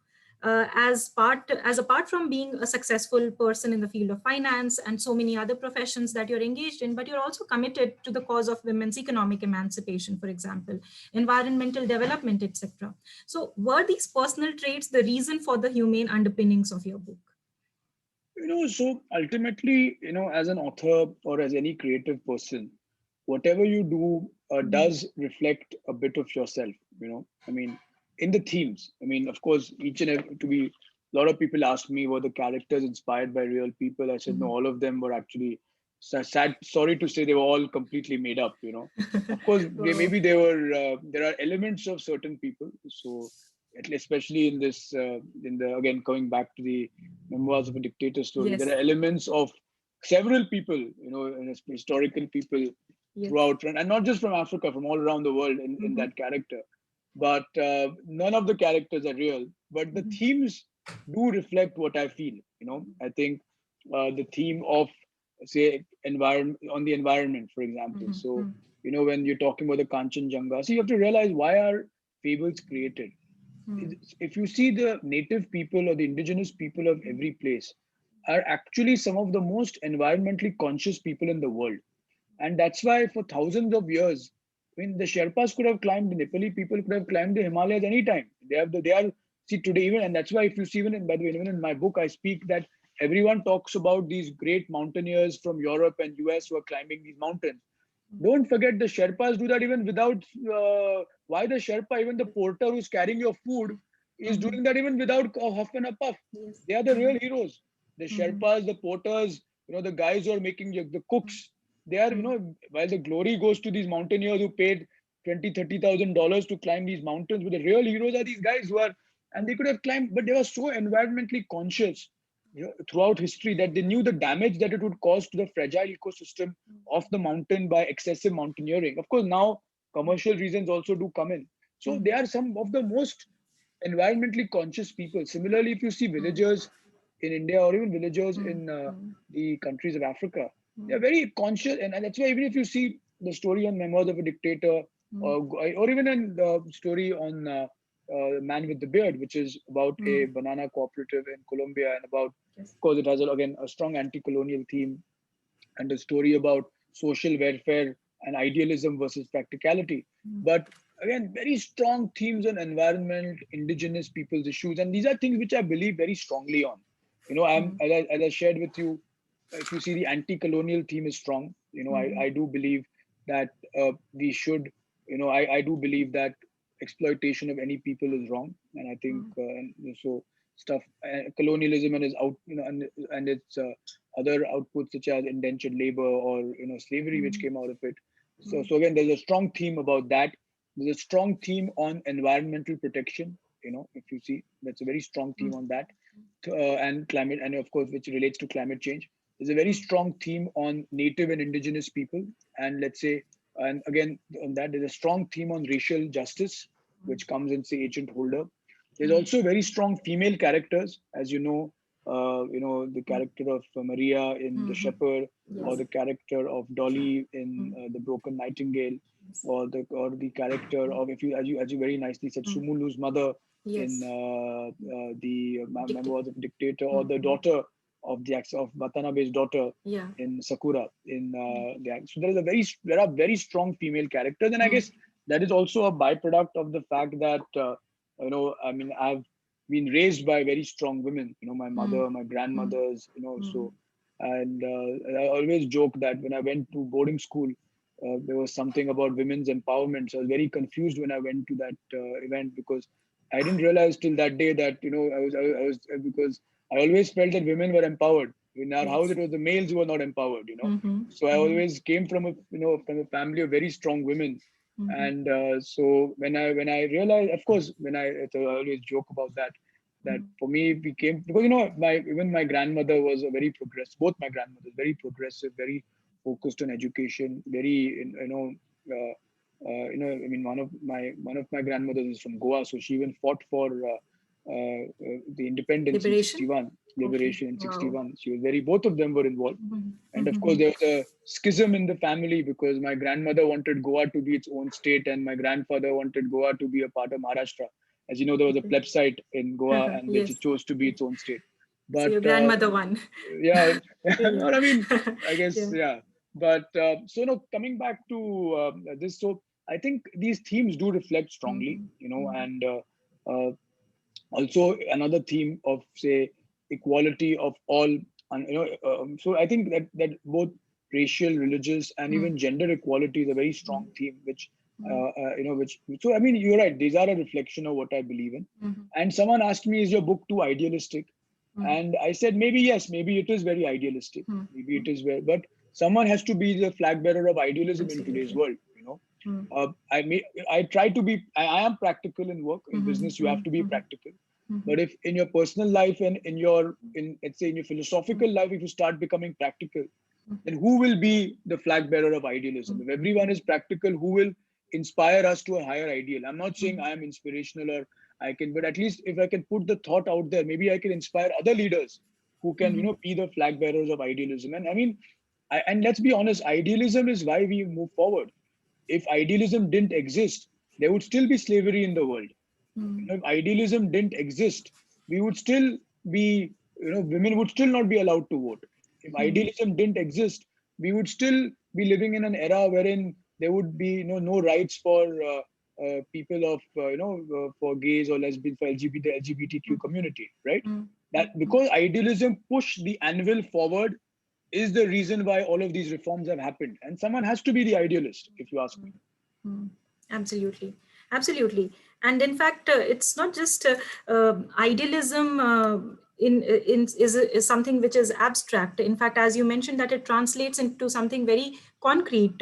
as apart from being a successful person in the field of finance and so many other professions that you're engaged in, but you're also committed to the cause of women's economic emancipation, for example, environmental development, etc. So were these personal traits the reason for the humane underpinnings of your book? So ultimately, as an author or as any creative person, whatever you do does reflect a bit of yourself. I mean, in the themes. I mean, of course, each and every a lot of people ask me, were the characters inspired by real people? I said no, all of them were actually sad. Sorry to say, they were all completely made up. Of course, Wow. maybe there are elements of certain people. So especially in this, again, coming back to the Memoirs of a Dictator story, there Yes. are elements of several people, and historical people Yes. throughout, and not just from Africa, from all around the world in that character. But none of the characters are real. But the themes do reflect what I feel. I think the theme of, say, environment, on the environment, for example. So when you're talking about the Kanchenjunga, so you have to realize, why are fables created? If you see, the native people or the indigenous people of every place are actually some of the most environmentally conscious people in the world. And that's why for thousands of years, I mean, the Sherpas could have climbed, the Nepali people could have climbed the Himalayas anytime. They are, see, today even, and that's why if you see, even by the way, even in my book, I speak that everyone talks about these great mountaineers from Europe and US who are climbing these mountains. Don't forget, the Sherpas do that even without, why the Sherpa, even the porter who's carrying your food is doing that even without a huff and a puff. Yes. They are the real heroes. The Sherpas, the porters, the guys who are making the cooks, they are, while the glory goes to these mountaineers who paid $20,000-$30,000 to climb these mountains, but the real heroes are these guys who are, and they could have climbed, but they were so environmentally conscious, throughout history, that they knew the damage that it would cause to the fragile ecosystem of the mountain by excessive mountaineering. Of course, now commercial reasons also do come in. So they are some of the most environmentally conscious people. Similarly, if you see villagers in India, or even villagers in the countries of Africa, they are very conscious, and that's why even if you see the story on Memoirs of a Dictator, or even in the story on Man with the Beard, which is about a banana cooperative in Colombia, and about, of course, it has again a strong anti-colonial theme, and a story about social welfare and idealism versus practicality. But again, very strong themes on environment, indigenous people's issues, and these are things which I believe very strongly on. I'm, as I shared with you, if you see, the anti-colonial theme is strong. I do believe that we should, I do believe that exploitation of any people is wrong, and I think so stuff, colonialism and its out, and its other outputs such as indentured labor, or slavery, which came out of it. So again, there's a strong theme about that. There's a strong theme on environmental protection. If you see, that's a very strong theme on that, and climate, and of course, which relates to climate change. There's a very strong theme on native and indigenous people, and let's say, and again on that, there's a strong theme on racial justice, which comes in, say, Agent Holder. There's also very strong female characters, as the character of Maria in The Shepherd, or the character of Dolly in The Broken Nightingale, or the character of, as you very nicely said, Sumulu's mother in the Memoirs of Dictator, or the daughter of Watanabe's daughter in Sakura. So there are very strong female characters, and I guess that is also a byproduct of the fact that I mean, I've been raised by very strong women. My mother, my grandmothers. So, and I always joke that when I went to boarding school, there was something about women's empowerment. So I was very confused when I went to that event, because I didn't realize till that day that I was because I always felt that women were empowered. In our house, it was the males who were not empowered. So I always came from a family of very strong women. And so when I realized, of course, I always joke about that for me it became, because even my grandmother was a very progressive, both my grandmothers very progressive, very focused on education, very I mean, one of my grandmothers is from Goa, so she even fought for the independence in 61, liberation in 61. She was both of them were involved. And of course, there was a schism in the family, because my grandmother wanted Goa to be its own state, and my grandfather wanted Goa to be a part of Maharashtra. As you know, there was a plebiscite in Goa, and which it chose to be its own state. So But your grandmother won. yeah, no, I mean, I guess, yeah. But so no, coming back to this, so I think these themes do reflect strongly, and also another theme of, say, equality of all, and so I think that both racial, religious, and even gender equality is a very strong theme, which which, so I mean, you're right, these are a reflection of what I believe in. And someone asked me, is your book too idealistic? And I said, maybe yes, maybe it is very idealistic, maybe it is very, but someone has to be the flag bearer of idealism in today's world. I try to be, I am practical in work. In business, you have to be practical. But if in your personal life and let's say in your philosophical life, if you start becoming practical, then who will be the flag bearer of idealism? If everyone is practical, who will inspire us to a higher ideal? I'm not saying I am inspirational or I can, but at least if I can put the thought out there, maybe I can inspire other leaders who can, be the flag bearers of idealism. And I mean, and let's be honest, idealism is why we move forward. If idealism didn't exist, there would still be slavery in the world. If idealism didn't exist, we would still be, women would still not be allowed to vote. If idealism didn't exist, we would still be living in an era wherein there would be no rights for people of for gays or lesbians, for LGBT, the LGBTQ community, right? That because idealism pushed the anvil forward is the reason why all of these reforms have happened. And someone has to be the idealist, if you ask me. Absolutely. Absolutely. And in fact, it's not just idealism is something which is abstract. In fact, as you mentioned, that it translates into something very concrete.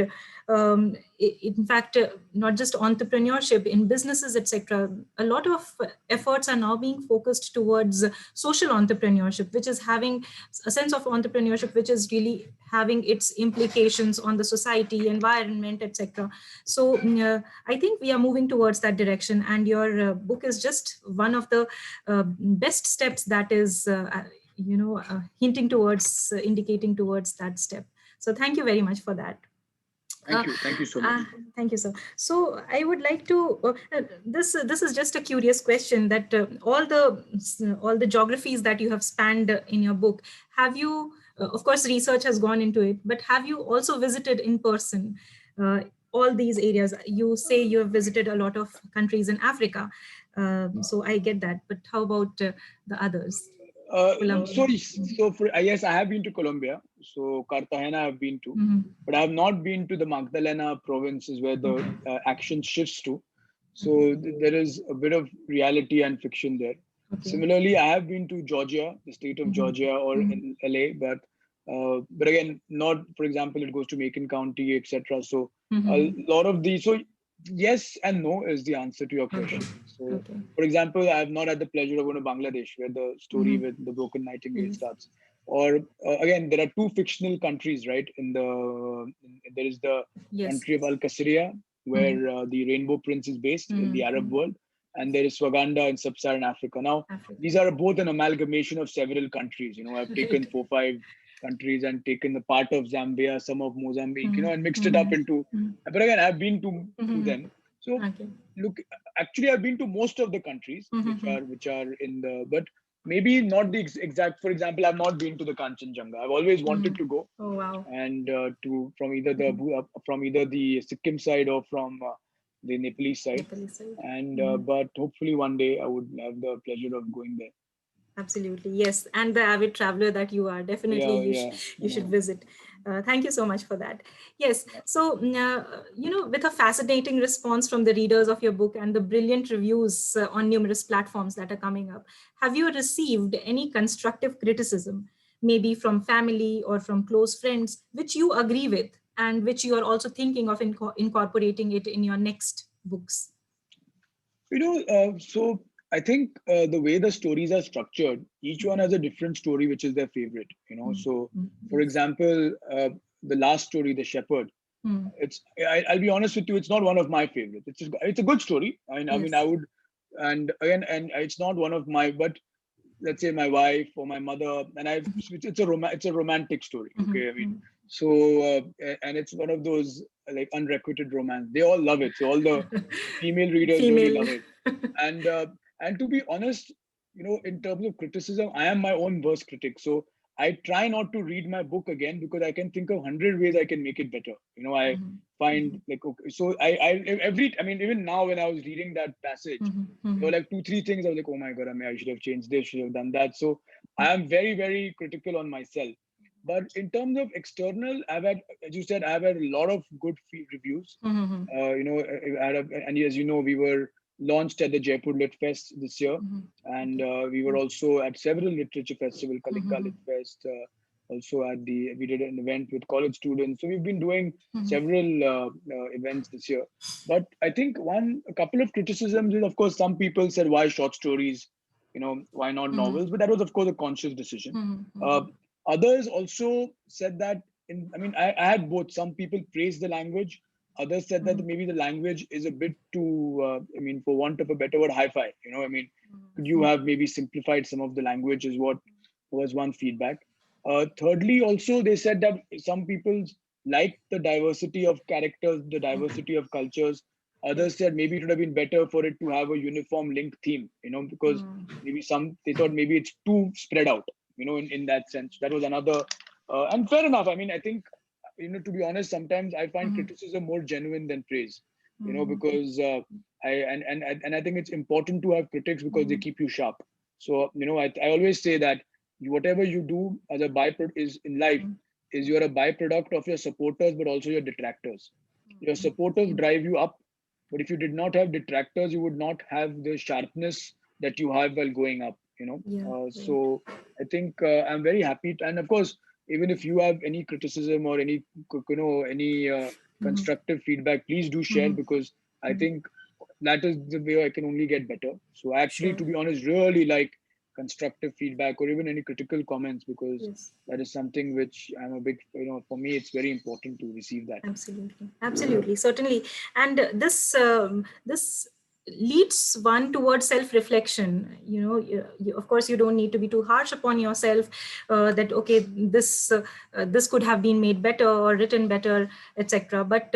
In fact, not just entrepreneurship in businesses, etc. A lot of efforts are now being focused towards social entrepreneurship, which is having a sense of entrepreneurship, which is really having its implications on the society, environment, etc. So I think we are moving towards that direction, and your book is just one of the best steps that is, hinting towards, indicating towards that step. So thank you very much for that. Thank you so much. Thank you, sir. So I would like to. This is just a curious question. That all the geographies that you have spanned in your book, have you? Of course, research has gone into it, but have you also visited in person all these areas? You say you have visited a lot of countries in Africa, so I get that. But how about the others? Yes, I have been to Colombia. So Cartagena I've been to, but I have not been to the Magdalena provinces where the action shifts to. So there is a bit of reality and fiction there. Similarly, I have been to Georgia, the state of Georgia, or in LA, but again, not, for example, it goes to Macon County, etc. So a lot of these. So yes and no is the answer to your question. So, for example, I have not had the pleasure of going to Bangladesh, where the story with the broken nightingale starts. Or again, there are two fictional countries, right? There is the country of Al Qasriya, where the Rainbow Prince is based in the Arab world, and there is Swaganda in Sub-Saharan Africa. Now, these are both an amalgamation of several countries. I've taken 4-5 countries and taken the part of Zambia, some of Mozambique, and mixed it up into. But again, I've been to them. So look, actually, I've been to most of the countries which are in the, but maybe not the exact. For example, I've not been to the Kanchenjunga. I've always wanted to go. Oh wow! And from either the Sikkim side or from the Nepalese side. And but hopefully one day I would have the pleasure of going there. Absolutely, yes. And the avid traveler that you are, definitely you should visit. Thank you so much for that. Yes. So, with a fascinating response from the readers of your book and the brilliant reviews on numerous platforms that are coming up, have you received any constructive criticism, maybe from family or from close friends, which you agree with and which you are also thinking of incorporating it in your next books? So I think the way the stories are structured, each one has a different story, which is their favorite. So for example, the last story, The Shepherd, I'll be honest with you, it's not one of my favorites. It's a good story. I mean, I would, and again, and it's not one of my, but let's say my wife or my mother, and it's a romantic story. Okay, I mean, so and it's one of those like unrequited romance. They all love it. So all the female readers really love it. And to be honest, in terms of criticism, I am my own worst critic. So I try not to read my book again because I can think of 100 ways I can make it better. I find like, okay, so I mean, even now when I was reading that passage, there were like 2-3 things I was like, oh my God, I mean, I should have changed this, should have done that. So I am very, very critical on myself. But in terms of external, I've had, as you said, I've had a lot of good reviews. And as you know, we were launched at the Jaipur Lit Fest this year, and we were also at several literature festivals, Kalinga Lit Fest, we did an event with college students. So we've been doing several events this year. But I think a couple of criticisms is, of course, some people said, why short stories? Why not novels? But that was, of course, a conscious decision. Others also said that I had both. Some people praised the language. Others said that maybe the language is a bit too, for want of a better word, hi-fi. Could you have maybe simplified some of the language is what was one feedback. Thirdly, also they said that some people like the diversity of characters, the diversity of cultures. Others said maybe it would have been better for it to have a uniform link theme, because maybe they thought maybe it's too spread out, in that sense. That was another, and fair enough. I think, to be honest, sometimes I find criticism more genuine than praise, because I think it's important to have critics because they keep you sharp. So, I always say that whatever you do as a byproduct is in life is you're a byproduct of your supporters, but also your detractors. Your supporters drive you up, but if you did not have detractors, you would not have the sharpness that you have while going up. So I think I'm very happy, and of course, even if you have any criticism or any constructive feedback, please do share, because I think that is the way I can only get better. So actually, to be honest, really like constructive feedback or even any critical comments, because that is something which I'm a big, for me, it's very important to receive that. Absolutely, certainly. And this leads one towards self-reflection. Of course, you don't need to be too harsh upon yourself, that okay, this could have been made better or written better, etc. But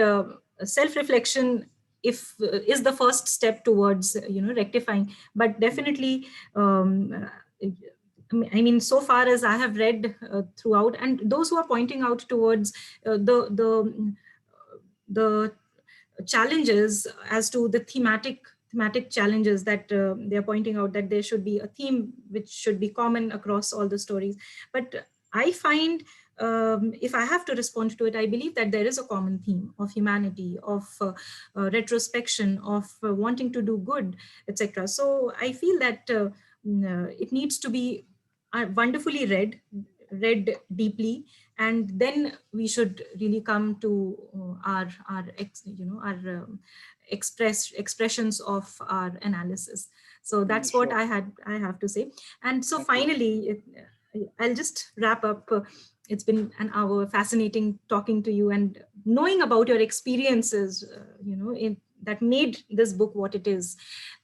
self-reflection is the first step towards rectifying. But definitely, so far as I have read throughout, and those who are pointing out towards the challenges as to the thematic challenges, that they're pointing out that there should be a theme which should be common across all the stories. But I find, if I have to respond to it, I believe that there is a common theme of humanity, of retrospection, of wanting to do good, etc. So I feel that it needs to be wonderfully read deeply, and then we should really come to our expressions of our analysis. So that's what Sure. I have to say. And so Thank you. finally, I'll just wrap up. It's been an hour, fascinating talking to you and knowing about your experiences, that made this book what it is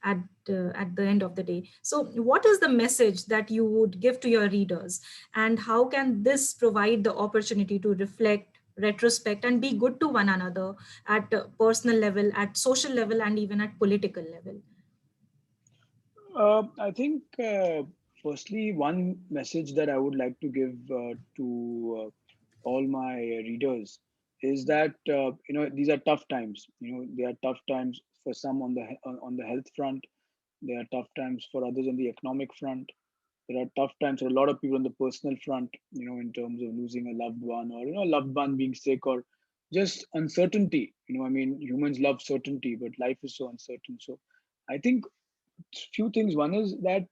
at the end of the day. So what is the message that you would give to your readers, and how can this provide the opportunity to reflect, retrospect, and be good to one another at a personal level, at social level, and even at political level? I think, firstly, one message that I would like to give to all my readers is that these are tough times. They are tough times for some on the health front. There are tough times for others on the economic front. There are tough times for a lot of people on the personal front. In terms of losing a loved one, or a loved one being sick, or just uncertainty. Humans love certainty, but life is so uncertain. So I think few things. One is that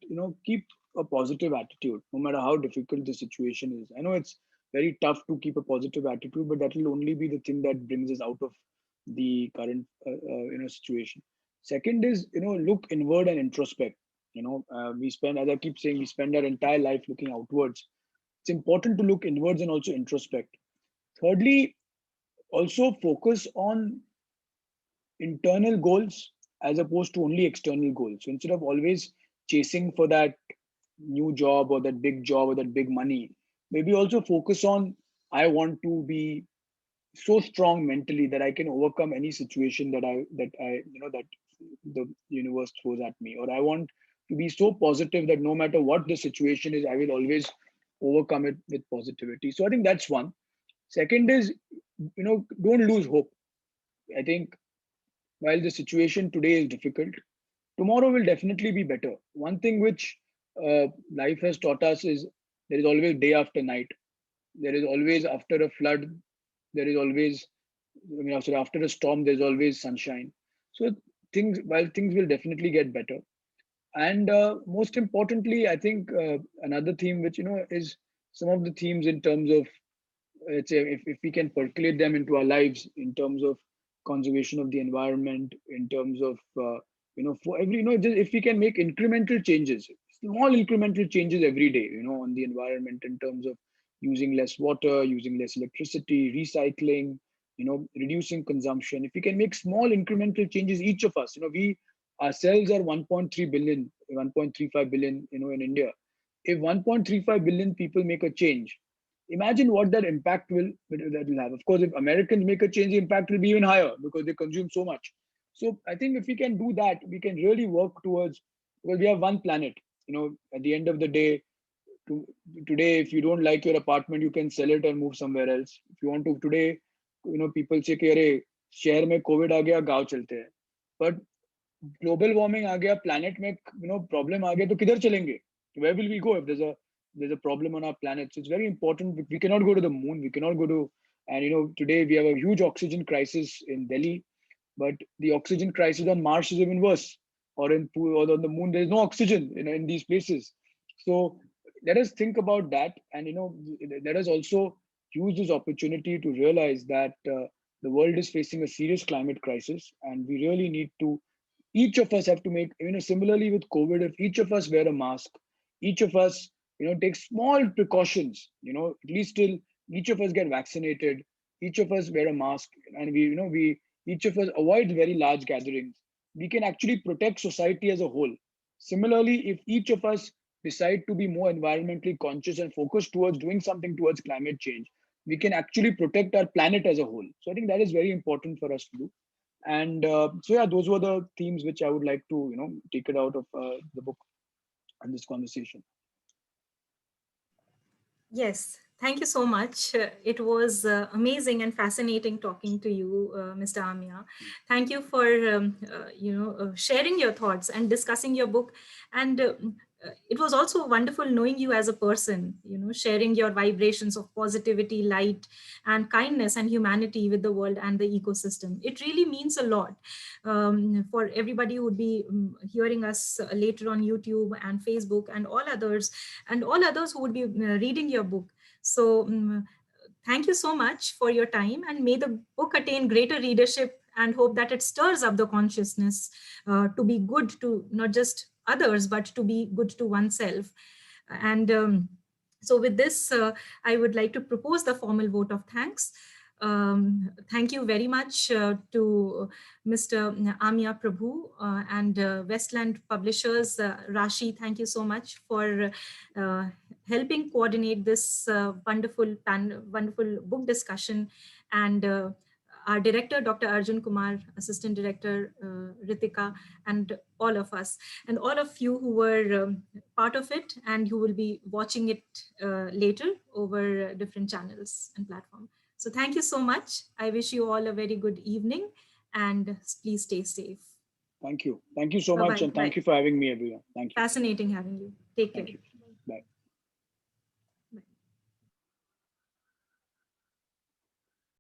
keep a positive attitude no matter how difficult the situation is. I know it's very tough to keep a positive attitude, but that will only be the thing that brings us out of the current situation. Second is look inward and introspect. We spend, as I keep saying, we spend our entire life looking outwards. It's important to look inwards and also introspect. Thirdly, also focus on internal goals as opposed to only external goals. So instead of always chasing for that new job or that big job or that big money, maybe also focus on, I want to be so strong mentally that I can overcome any situation that the universe throws at me. Or I want to be so positive that no matter what the situation is, I will always overcome it with positivity. So I think that's one. Second is, don't lose hope. I think while the situation today is difficult, tomorrow will definitely be better. One thing which life has taught us is there is always day after night. There is always after a flood. There is always, after a storm, there's always sunshine. So while things will definitely get better. And most importantly, I think another theme which is some of the themes in terms of, let's say, if we can percolate them into our lives in terms of conservation of the environment, in terms of for every just if we can make incremental changes, small incremental changes every day, on the environment, in terms of using less water, using less electricity, recycling, reducing consumption. If we can make small incremental changes, each of us, we ourselves are 1.3 billion, 1.35 billion, in India. If 1.35 billion people make a change, imagine what that impact that will have. Of course, if Americans make a change, the impact will be even higher because they consume so much. So I think if we can do that, we can really work towards, because we have one planet. At the end of the day, today, if you don't like your apartment, you can sell it and move somewhere else. If you want to today, people say कि अरे शहर में Covid आ गया गांव चलते हैं, but global warming आ गया, planet में problem आ गया, तो किधर चलेंगे? Where will we go if there's a problem on our planet? So it's very important. We cannot go to the moon. We cannot go to, and today we have a huge oxygen crisis in Delhi, but the oxygen crisis on Mars is even worse, or on the moon there is no oxygen in these places. So let us think about that, and let us also use this opportunity to realize that the world is facing a serious climate crisis, and we really need to, each of us have to make, similarly with COVID, if each of us wear a mask, each of us, take small precautions, at least till each of us get vaccinated, each of us wear a mask, and we each of us avoid very large gatherings, we can actually protect society as a whole. Similarly, if each of us decide to be more environmentally conscious and focus towards doing something towards climate change, we can actually protect our planet as a whole. So I think that is very important for us to do. And so yeah, those were the themes which I would like to take it out of the book and this conversation. Yes, thank you so much. It was amazing and fascinating talking to you, Mr. Ameya. Thank you for sharing your thoughts and discussing your book. And it was also wonderful knowing you as a person, sharing your vibrations of positivity, light, and kindness and humanity with the world and the ecosystem. It really means a lot for everybody who would be hearing us later on YouTube and Facebook and all others who would be reading your book. So thank you so much for your time, and may the book attain greater readership, and hope that it stirs up the consciousness to be good to not just others, but to be good to oneself. And so with this, I would like to propose the formal vote of thanks. Thank you very much to Mr. Ameya Prabhu and Westland Publishers. Rashi, thank you so much for helping coordinate this wonderful book discussion, and our director, Dr. Arjun Kumar, assistant director, Ritika, and all of us, and all of you who were part of it and who will be watching it later over different channels and platforms. So thank you so much. I wish you all a very good evening, and please stay safe. Thank you. Thank you so much. And thank you for having me, everyone. Thank you. Fascinating having you. Take care. Thank you. Bye.